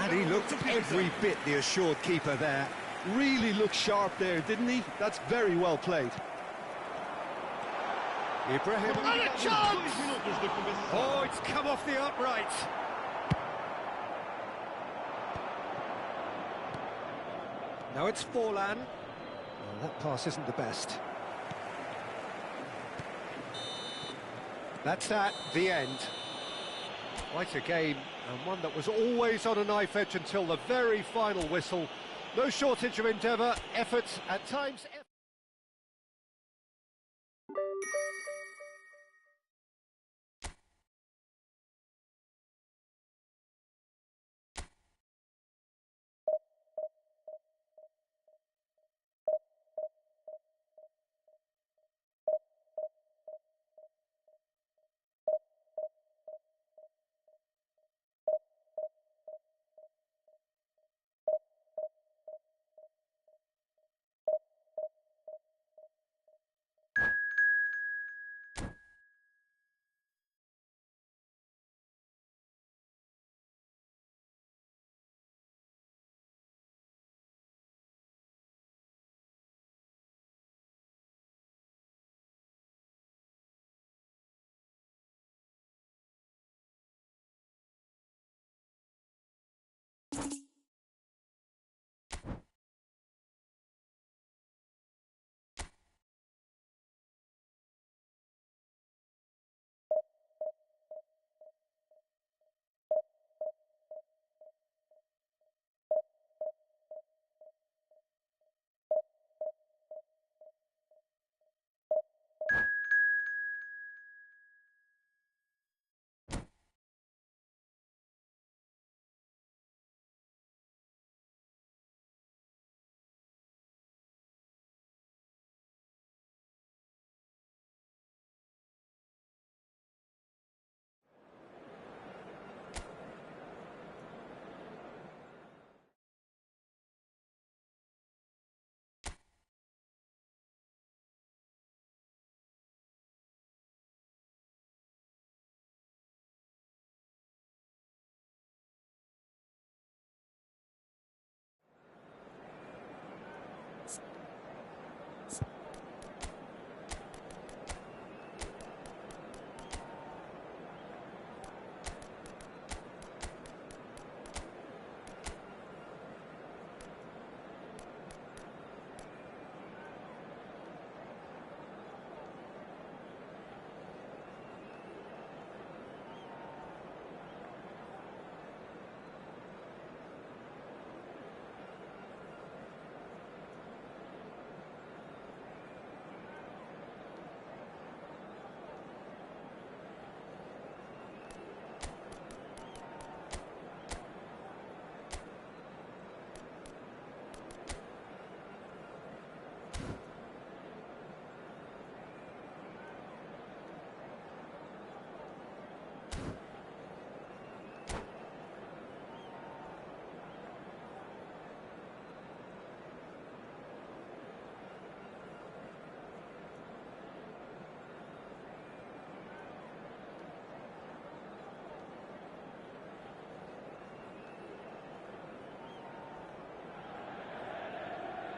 And he looked every bit the assured keeper there. Really looked sharp there, didn't he? That's very well played. Ibrahim, and a chance! Oh, it's come off the upright. Now it's Forlan. Well, that pass isn't the best. That's the end. Quite a game, and one that was always on a knife edge until the very final whistle. No shortage of endeavour, effort, at times...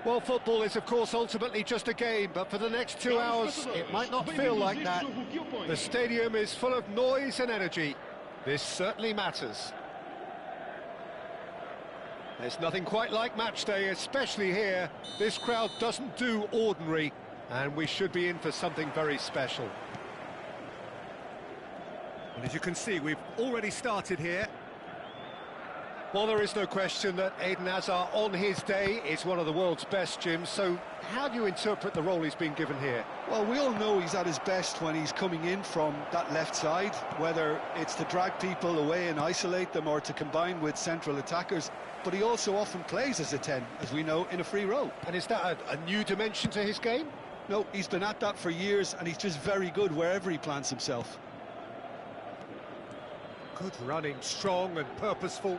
Well, football is, of course, ultimately just a game, but for the next 2 hours, it might not feel like that. The stadium is full of noise and energy. This certainly matters. There's nothing quite like match day, especially here. This crowd doesn't do ordinary, and we should be in for something very special. And as you can see, we've already started here. Well, there is no question that Eden Hazard, on his day, is one of the world's best, Jim. So how do you interpret the role he's been given here? Well, we all know he's at his best when he's coming in from that left side, whether it's to drag people away and isolate them or to combine with central attackers. But he also often plays as a 10, as we know, in a free role. And is that a new dimension to his game? No, he's been at that for years, and he's just very good wherever he plants himself. Good running, strong and purposeful.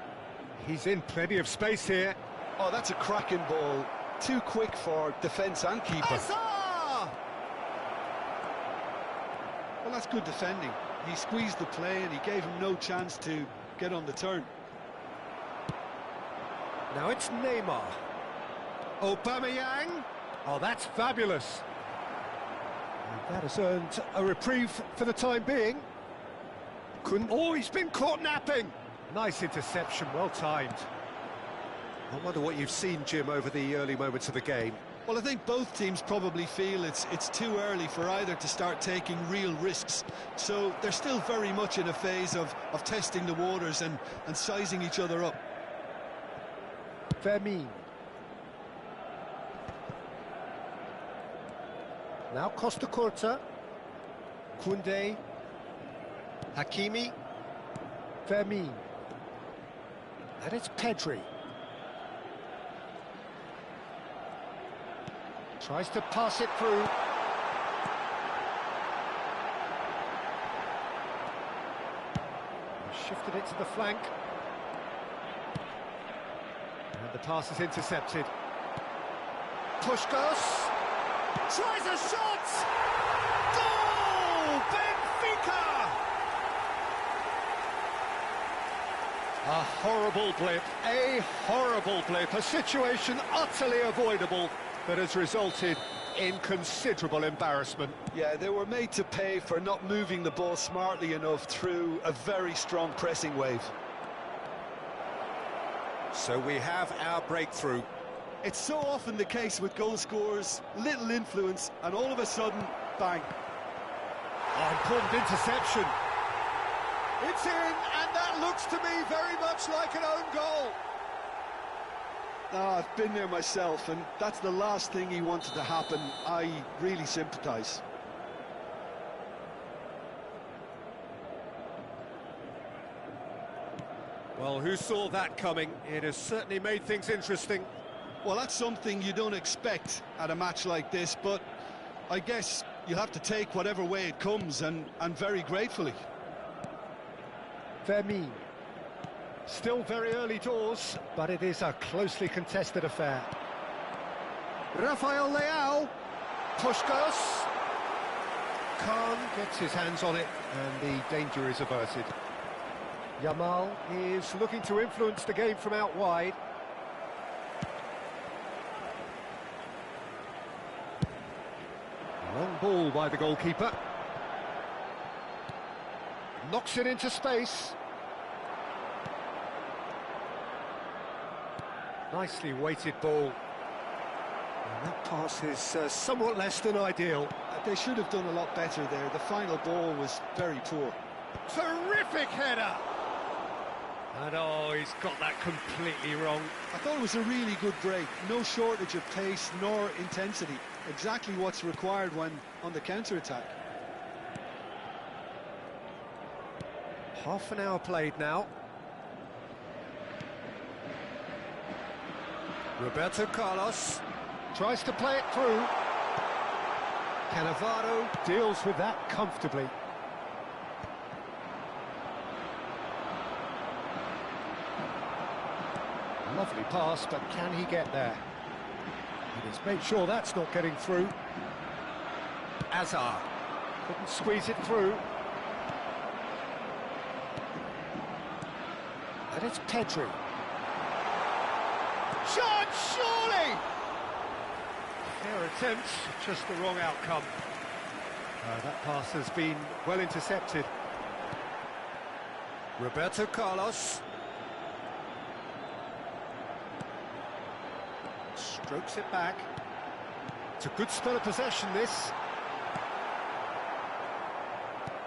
He's in plenty of space here. Oh, that's a cracking ball. Too quick for defence and keeper. Hazard! Well, that's good defending. He squeezed the play and he gave him no chance to get on the turn. Now it's Neymar. Aubameyang. Oh, that's fabulous. And that has earned a reprieve for the time being. Oh, he's been caught napping. Nice interception, well timed. I wonder what you've seen, Jim, over the early moments of the game. Well, I think both teams probably feel it's too early for either to start taking real risks. So they're still very much in a phase of testing the waters and sizing each other up. Vermin. Now Costa Curta. Koundé. Hakimi. Vermin. And it's Pedri. Tries to pass it through. Shifted it to the flank. And the pass is intercepted. Puskás tries a shot! Goal! Benfica! A horrible blip, a situation utterly avoidable that has resulted in considerable embarrassment. Yeah, they were made to pay for not moving the ball smartly enough through a very strong pressing wave. So we have our breakthrough. It's so often the case with goal scorers, little influence, and all of a sudden, bang. Oh, important interception. It's in, and that looks to me very much like an own goal. I've been there myself, and that's the last thing he wanted to happen. I really sympathise. Well, who saw that coming? It has certainly made things interesting. Well, that's something you don't expect at a match like this, but I guess you have to take whatever way it comes, and very gratefully. Vermin. Still very early doors, but it is a closely contested affair. Rafael Leao. Puskás. Khan gets his hands on it, and the danger is averted. Yamal is looking to influence the game from out wide. Long ball by the goalkeeper. Knocks it into space. Nicely weighted ball. And that pass is somewhat less than ideal. They should have done a lot better there. The final ball was very poor. Terrific header! And oh, he's got that completely wrong. I thought it was a really good break. No shortage of pace nor intensity. Exactly what's required when on the counter-attack. Half an hour played now. Roberto Carlos tries to play it through. Cannavaro deals with that comfortably. Lovely pass, but can he get there? He has made sure that's not getting through. Azar couldn't squeeze it through. And it's Pedri. Shot, surely! Fair attempt, just the wrong outcome. That pass has been well intercepted. Roberto Carlos. Strokes it back. It's a good spell of possession, this.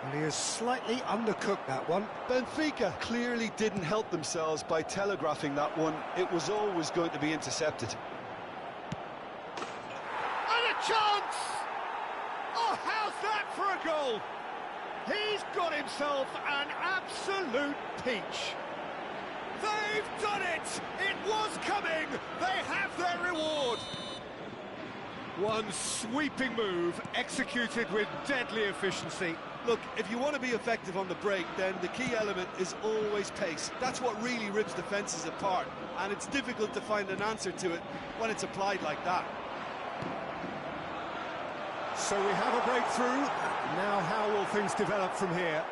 And he has slightly undercooked that one. Benfica clearly didn't help themselves by telegraphing that one. It was always going to be intercepted. And a chance! Oh, how's that for a goal? He's got himself an absolute peach. They've done it! It was coming! They have their reward! One sweeping move, executed with deadly efficiency. Look, if you want to be effective on the break, then the key element is always pace. That's what really rips defences apart, and it's difficult to find an answer to it when it's applied like that. So we have a breakthrough. Now how will things develop from here?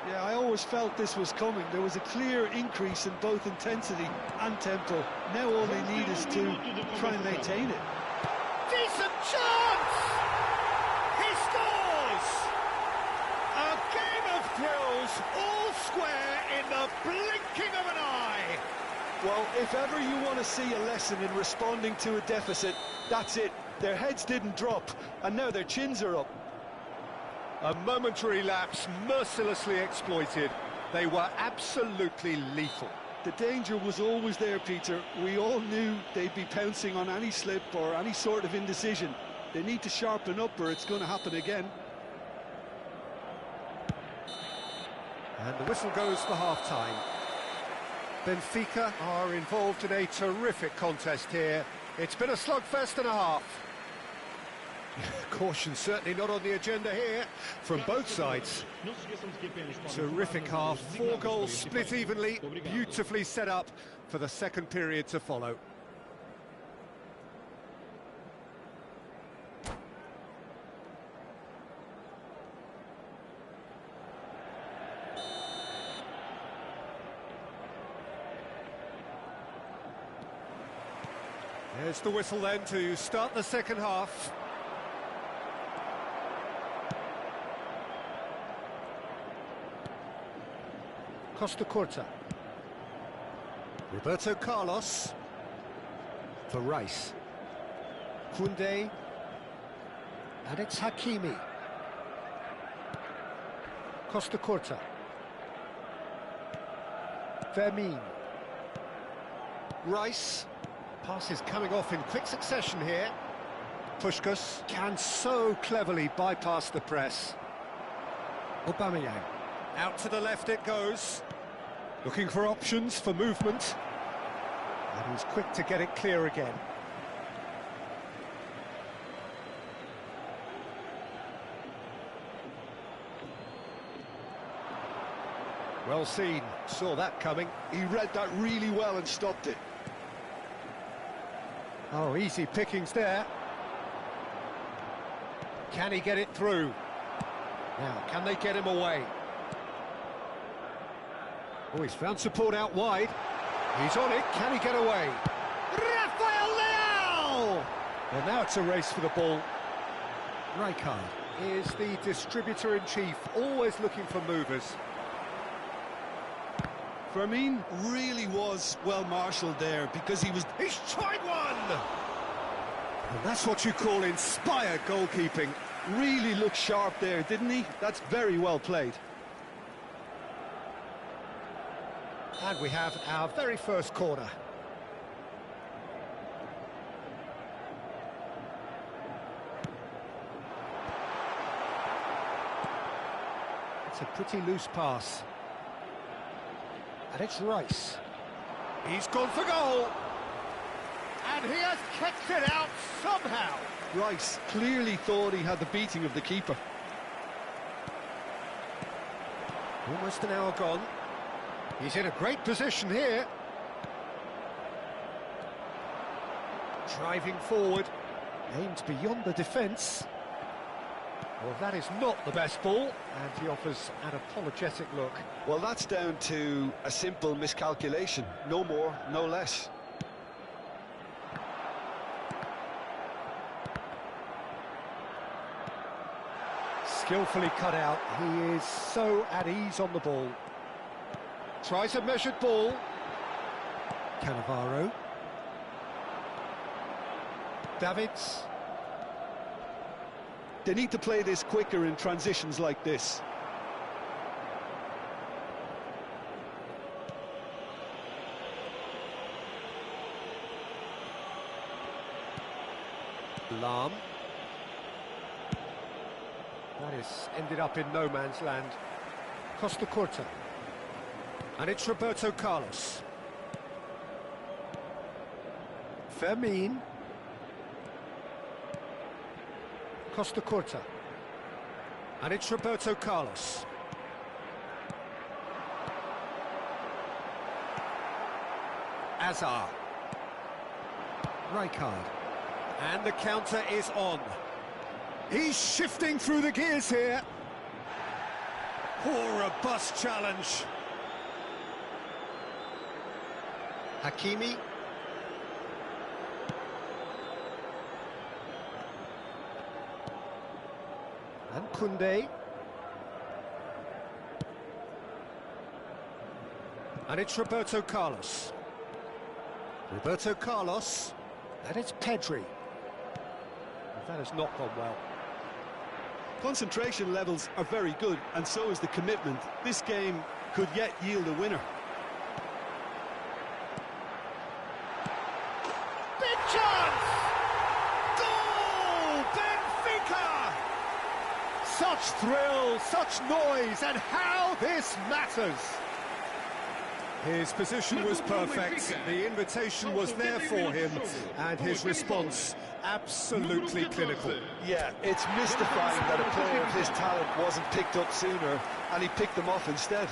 Yeah, I always felt this was coming. There was a clear increase in both intensity and tempo. Now all they need is to try and maintain it. Decent chance! He scores! A game of thrills, all square in the blinking of an eye. Well, if ever you want to see a lesson in responding to a deficit, that's it. Their heads didn't drop, and now their chins are up. A momentary lapse mercilessly exploited. They were absolutely lethal. The danger was always there, Peter. We all knew they'd be pouncing on any slip or any sort of indecision. They need to sharpen up or it's going to happen again. And the whistle goes for half-time. Benfica are involved in a terrific contest here. It's been a slugfest and a half. Caution certainly not on the agenda here from both sides. Terrific half, 4 goals split evenly, beautifully set up for the second period to follow. There's the whistle then to start the second half. Costa Curta. Roberto Carlos. For Rice. Koundé. And it's Hakimi. Costa Curta. Vermin. Rice. Passes coming off in quick succession here. Puskás can so cleverly bypass the press. Aubameyang. Out to the left it goes. Looking for options for movement. And he's quick to get it clear again. Well seen, saw that coming. He read that really well and stopped it. Oh, easy pickings there. Can he get it through? Now, can they get him away? Oh, he's found support out wide. He's on it, can he get away? Rafael Leao! Well, now it's a race for the ball. Rijkaard is the distributor-in-chief, always looking for movers. Vermin really was well marshalled there because He's tried one! And that's what you call inspired goalkeeping. Really looked sharp there, didn't he? That's very well played. And we have our very first corner. It's a pretty loose pass. And it's Rice. He's gone for goal. And he has kicked it out somehow. Rice clearly thought he had the beating of the keeper. Almost an hour gone. He's in a great position here. Driving forward. Aimed beyond the defence. Well, that is not the best ball. And he offers an apologetic look. Well, that's down to a simple miscalculation. No more, no less. Skillfully cut out. He is so at ease on the ball. Tries a measured ball. Cannavaro. Davids. They need to play this quicker in transitions like this. Lahm. That is ended up in no man's land. Costa Curta. And it's Roberto Carlos. Vermin. Costa Curta. And it's Roberto Carlos. Azar. Rijkaard. And the counter is on. He's shifting through the gears here. Poor robust challenge. Hakimi. And Koundé. And it's Roberto Carlos. Roberto Carlos. And it's Pedri. That has not gone well. Concentration levels are very good, and so is the commitment. This game could yet yield a winner. Big chance! Goal! Benfica! Such thrill, such noise, and how this matters! His position was perfect, the invitation was there for him, and his response absolutely clinical. Yeah, it's mystifying that a player of his talent wasn't picked up sooner, and he picked them off instead.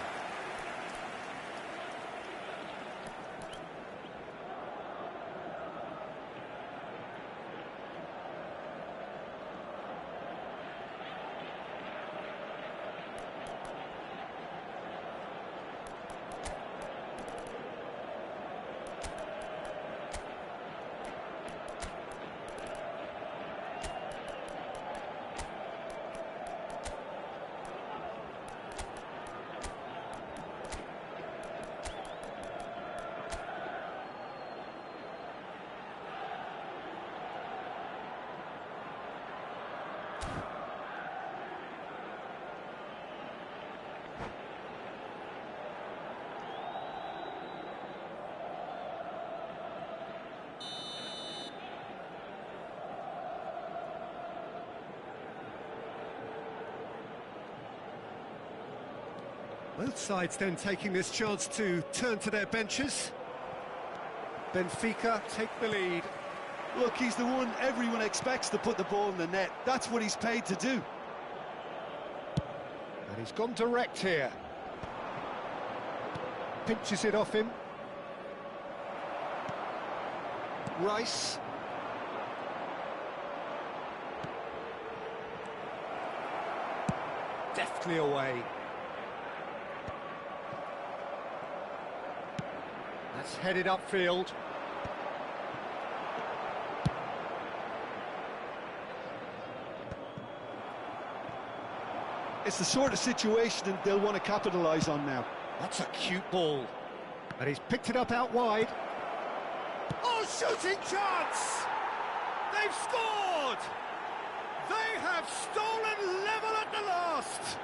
Both sides then taking this chance to turn to their benches. Benfica take the lead. Look, he's the one everyone expects to put the ball in the net. That's what he's paid to do. And he's gone direct here. Pinches it off him. Rice. Deftly away. That's headed upfield. It's the sort of situation that they'll want to capitalise on now. That's a cute ball. And he's picked it up out wide. Oh, shooting chance! They've scored! They have stolen level at the last!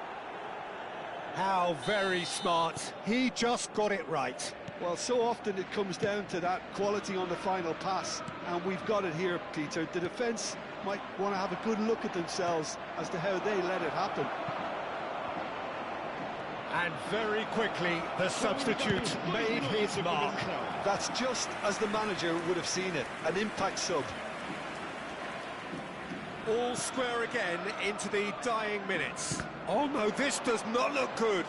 How very smart. He just got it right. Well, so often it comes down to that quality on the final pass, and we've got it here, Peter. The defence might want to have a good look at themselves as to how they let it happen. And very quickly, the substitute made his mark. That's just as the manager would have seen it, an impact sub. All square again into the dying minutes. Oh no, this does not look good.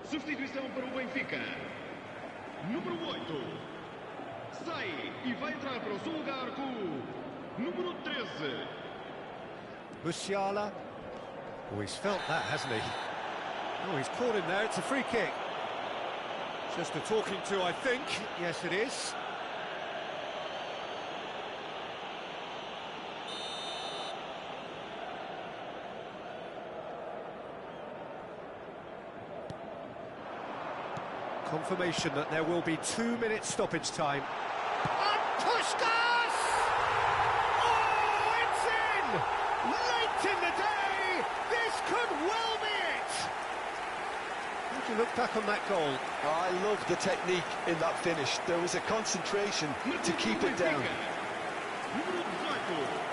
Substituição para o Benfica. Número 8. Sai e vai entrar para o seu lugar com o número 13. Musiala. Oh, he's felt that, hasn't he? Oh, he's caught him there. It's a free kick. Just a talking to, I think. Yes, it is. Confirmation that there will be 2 minutes stoppage time. look back on that goal? I love the technique in that finish. There was a concentration to keep it down. Número 18.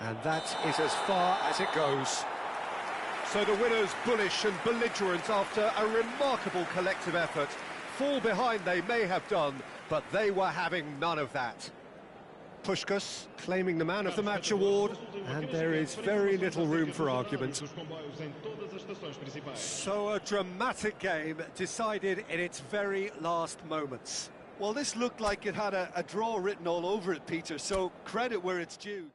And that is as far as it goes. So the winners bullish and belligerent after a remarkable collective effort. Fall behind they may have done, but they were having none of that. Puskás claiming the Man of the Match award, and there is very little room for argument. So a dramatic game decided in its very last moments. Well, this looked like it had a draw written all over it, Peter, so credit where it's due.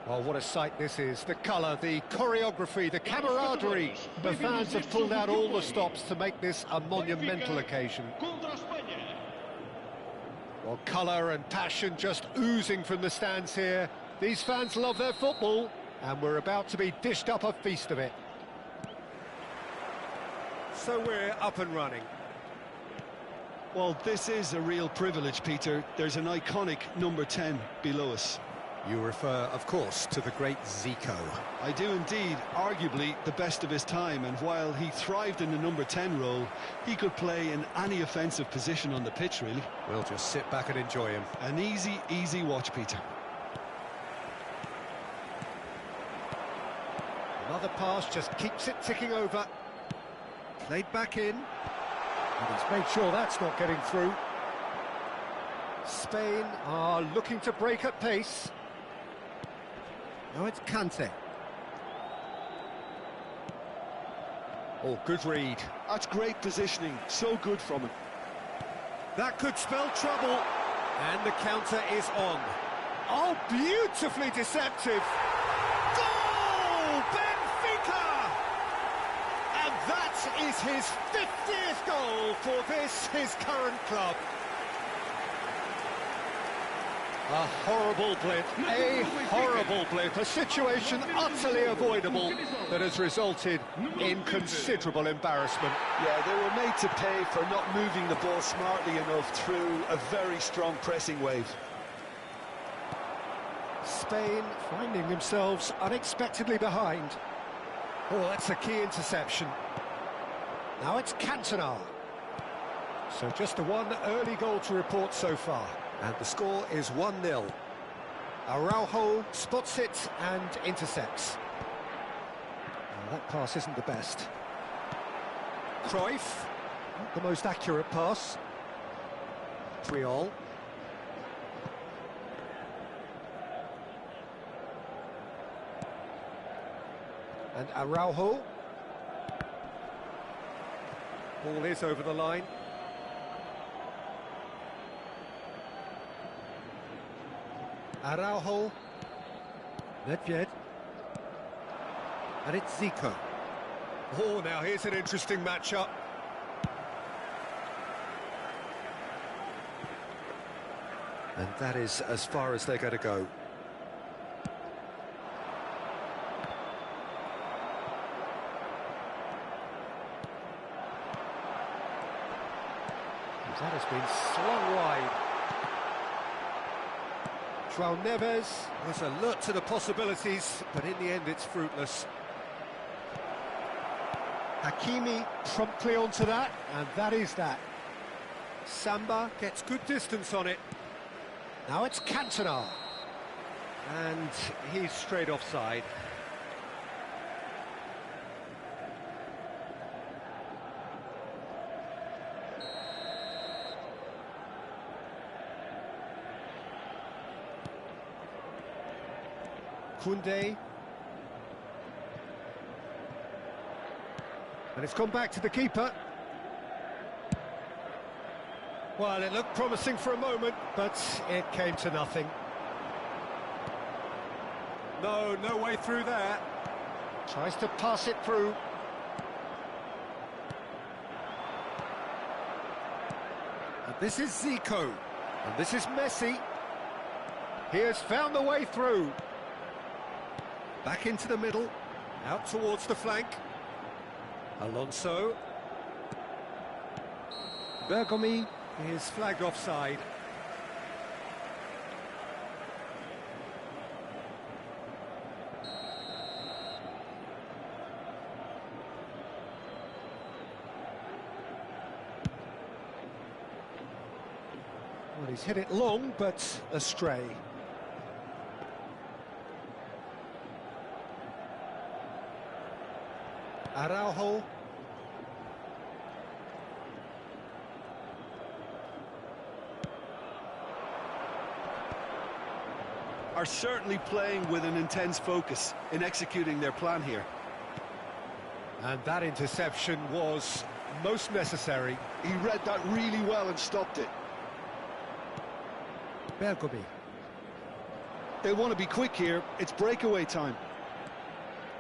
Oh, what a sight this is. The colour, the choreography, the camaraderie. The fans have pulled out all the stops to make this a monumental occasion. Well, colour and passion just oozing from the stands here. These fans love their football, and we're about to be dished up a feast of it. So we're up and running. Well, this is a real privilege, Peter. There's an iconic number 10 below us. You refer, of course, to the great Zico. I do indeed, arguably the best of his time, and while he thrived in the number 10 role, he could play in any offensive position on the pitch, really. We'll just sit back and enjoy him. An easy, easy watch, Peter. Another pass just keeps it ticking over. Played back in. And he's made sure that's not getting through. Spain are looking to break at pace. Now it's Kante. Oh, good read. That's great positioning, so good from him. That could spell trouble. And the counter is on. Oh, beautifully deceptive. Goal! Benfica! And that is his 50th goal for his current club. A horrible blip, a situation utterly avoidable that has resulted in considerable embarrassment. Yeah, they were made to pay for not moving the ball smartly enough through a very strong pressing wave. Spain finding themselves unexpectedly behind. Oh, that's a key interception. Now it's Cantona. So just the one early goal to report so far. And the score is 1-0. Araujo spots it and intercepts. Well, that pass isn't the best. Cruyff, not the most accurate pass. Triol. And Araujo. Ball is over the line. Araujo, Nedved, and it's Zico. Oh, now here's an interesting matchup. And that is as far as they're going to go. That has been slung wide. João Neves was alert to the possibilities, but in the end it's fruitless. Hakimi promptly onto that, and that is that. Samba gets good distance on it. Now it's Cantona. And he's straight offside. Koundé. And it's gone back to the keeper. Well, it looked promising for a moment, but it came to nothing. No way through there. Tries to pass it through. And this is Zico. And this is Messi. He has found the way through. Back into the middle, out towards the flank. Alonso. Bergomi is flagged offside. Well, he's hit it long, but astray. Araujo. Are certainly playing with an intense focus in executing their plan here. And that interception was most necessary. He read that really well and stopped it. Bergomi. They want to be quick here, it's breakaway time.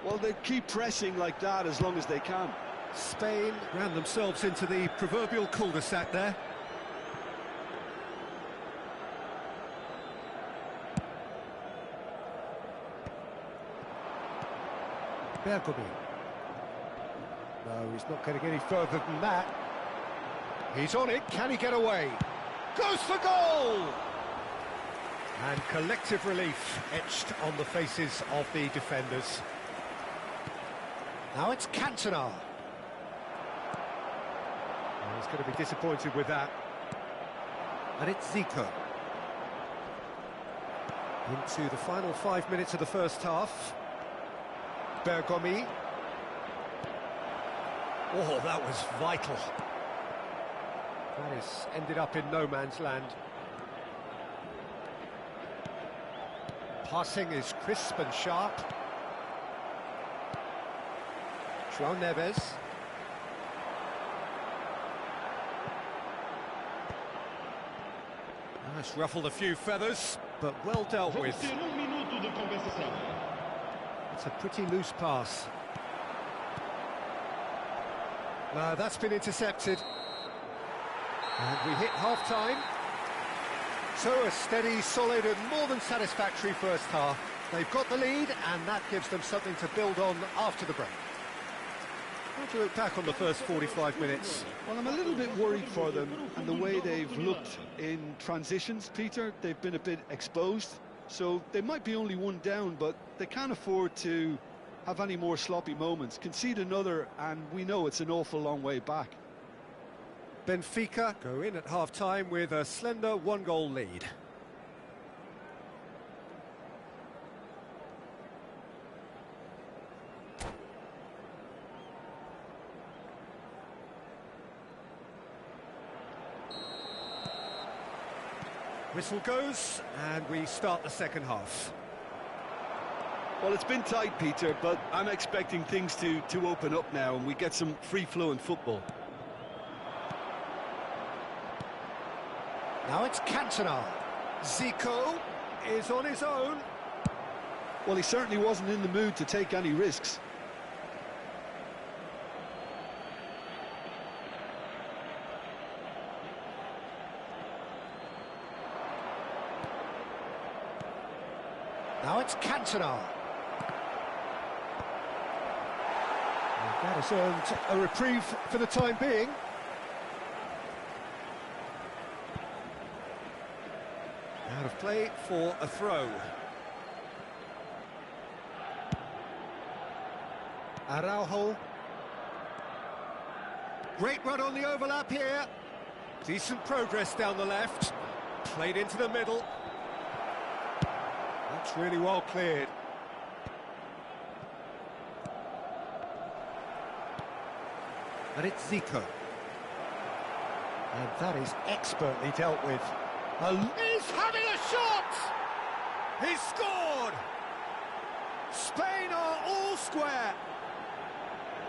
Well, they keep pressing like that as long as they can. Spain ran themselves into the proverbial cul-de-sac there. Bergomi. No, he's not getting any further than that. He's on it, can he get away? Goes for goal! And collective relief etched on the faces of the defenders. Now it's Cantona. Oh, he's going to be disappointed with that. And it's Zico. Into the final 5 minutes of the first half. Bergomi. Oh, that was vital. That has ended up in no man's land. Passing is crisp and sharp. João Neves. That's ruffled a few feathers, but well dealt with. Minuto de compensação. It's a pretty loose pass. That's been intercepted. And we hit half-time. So a steady, solid and more than satisfactory first half. They've got the lead and that gives them something to build on after the break. How do you look back on the first 45 minutes? Well, I'm a little bit worried for them and the way they've looked in transitions, Peter. They've been a bit exposed, so they might be only one down, but they can't afford to have any more sloppy moments. Concede another and we know it's an awful long way back. Benfica go in at half-time with a slender one-goal lead. Whistle goes, and we start the second half. Well, it's been tight, Peter, but I'm expecting things to open up now and we get some free-flowing football. Now it's Cantona. Zico is on his own. Well, he certainly wasn't in the mood to take any risks. Now it's Cantona. That has earned a reprieve for the time being. Out of play for a throw. Araujo. Great run on the overlap here. Decent progress down the left. Played into the middle. That's really well cleared. And it's Zico. And that is expertly dealt with. He's having a shot! He's scored! Spain are all square.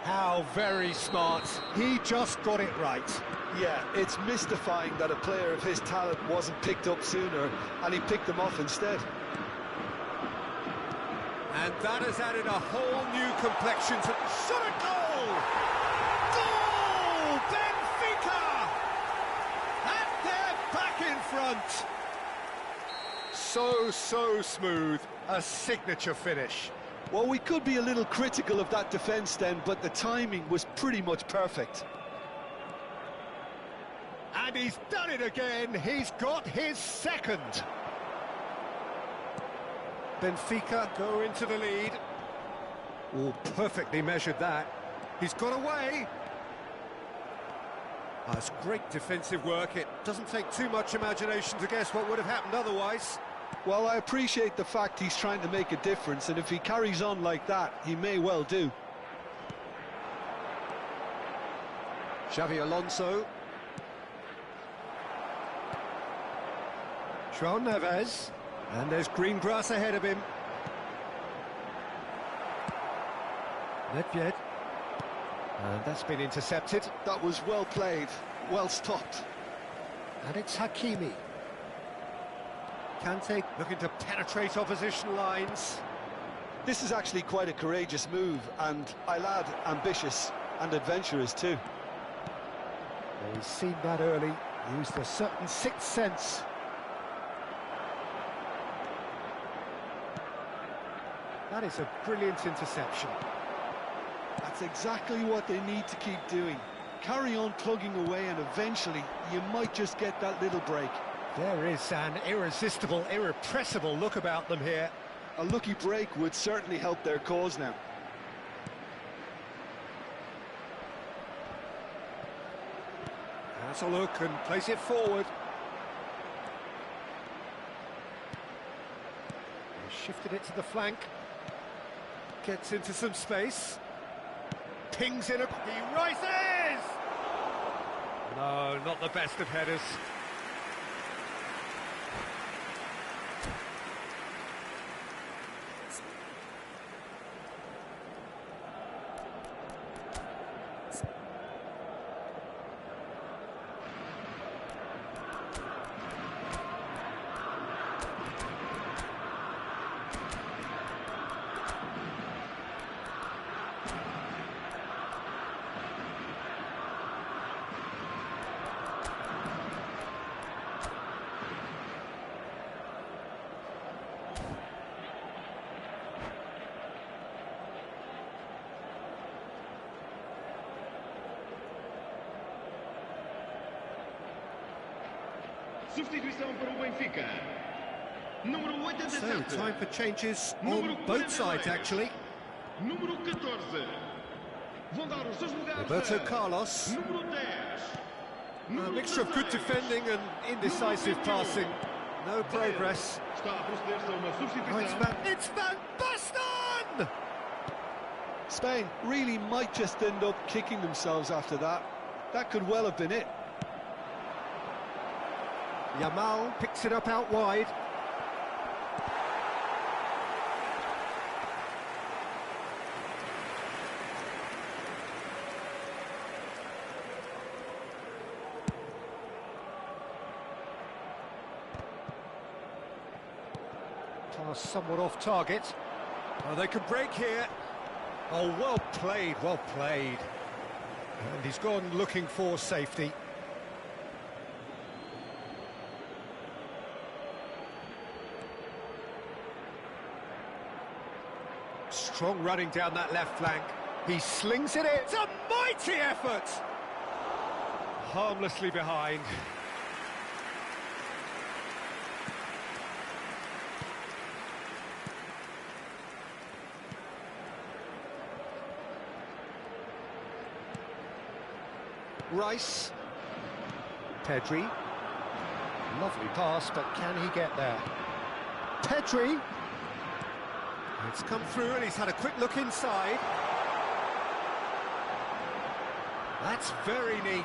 How very smart. He just got it right. Yeah, it's mystifying that a player of his talent wasn't picked up sooner, and he picked them off instead. And that has added a whole new complexion to... Shot a goal! Goal! Benfica! And they're back in front. So smooth. A signature finish. Well, we could be a little critical of that defence then, but the timing was pretty much perfect. And he's done it again. He's got his second. Benfica go into the lead. Oh, perfectly measured that. He's got away. That's great defensive work. It doesn't take too much imagination to guess what would have happened otherwise. Well, I appreciate the fact he's trying to make a difference, and if he carries on like that, he may well do. Xavi Alonso. João Neves. And there's green grass ahead of him. Nedved. And that's been intercepted. That was well played, well stopped. And it's Hakimi. Kante looking to penetrate opposition lines. This is actually quite a courageous move, and I'll add ambitious and adventurous too. He's seen that early, used a certain sixth sense. That is a brilliant interception. That's exactly what they need to keep doing. Carry on plugging away and eventually you might just get that little break. There is an irresistible, irrepressible look about them here. A lucky break would certainly help their cause now. That's a look and place it forward. They shifted it to the flank. Gets into some space. Pings in a... He rises! No, not the best of headers. Substituição para o Benfica. Número So, 87. time for changes on both sides, actually. Número 14. Vão dar os seus lugares Roberto a Carlos. Número 10. A Número mixture of good 16. defending and indecisive passing. No progress. Está a proceder-se a uma Oh, substituição. it's Van Basten! Spain really might just end up kicking themselves after that. That could well have been it. Yamal picks it up out wide. Pass somewhat off target. Oh, they could break here. Oh, well played, well played. And he's gone looking for safety. Strong running down that left flank. He slings it in. It's a mighty effort! Harmlessly behind. Rice. Pedri. Lovely pass, but can he get there? Pedri. It's come through and he's had a quick look inside. That's very neat.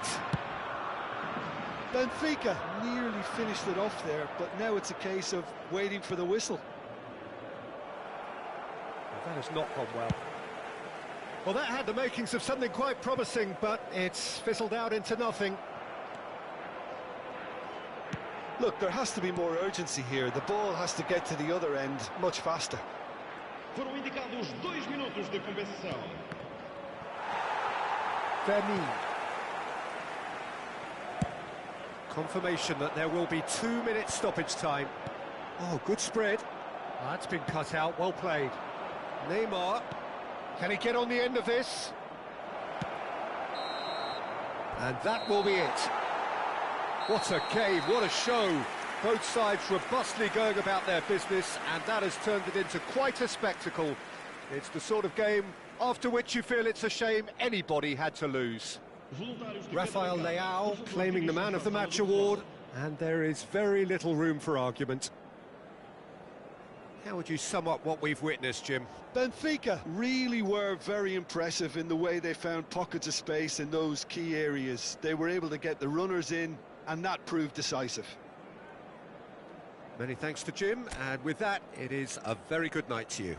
Benfica nearly finished it off there, but now it's a case of waiting for the whistle. That has not gone well. Well, that had the makings of something quite promising, but it's fizzled out into nothing. Look, there has to be more urgency here. The ball has to get to the other end much faster. Foram indicados 2 minutos de compensação. Vermeer. Confirmation that there will be 2 minutes stoppage time. Oh, good spread. That's been cut out, well played. Neymar. Can he get on the end of this? And that will be it. What a game, what a show. Both sides robustly going about their business, and that has turned it into quite a spectacle. It's the sort of game after which you feel it's a shame anybody had to lose. Rafael Leao claiming the Man of the Match award, and there is very little room for argument. How would you sum up what we've witnessed, Jim? Benfica really were very impressive in the way they found pockets of space in those key areas. They were able to get the runners in, and that proved decisive. Many thanks to Jim, and with that, it is a very good night to you.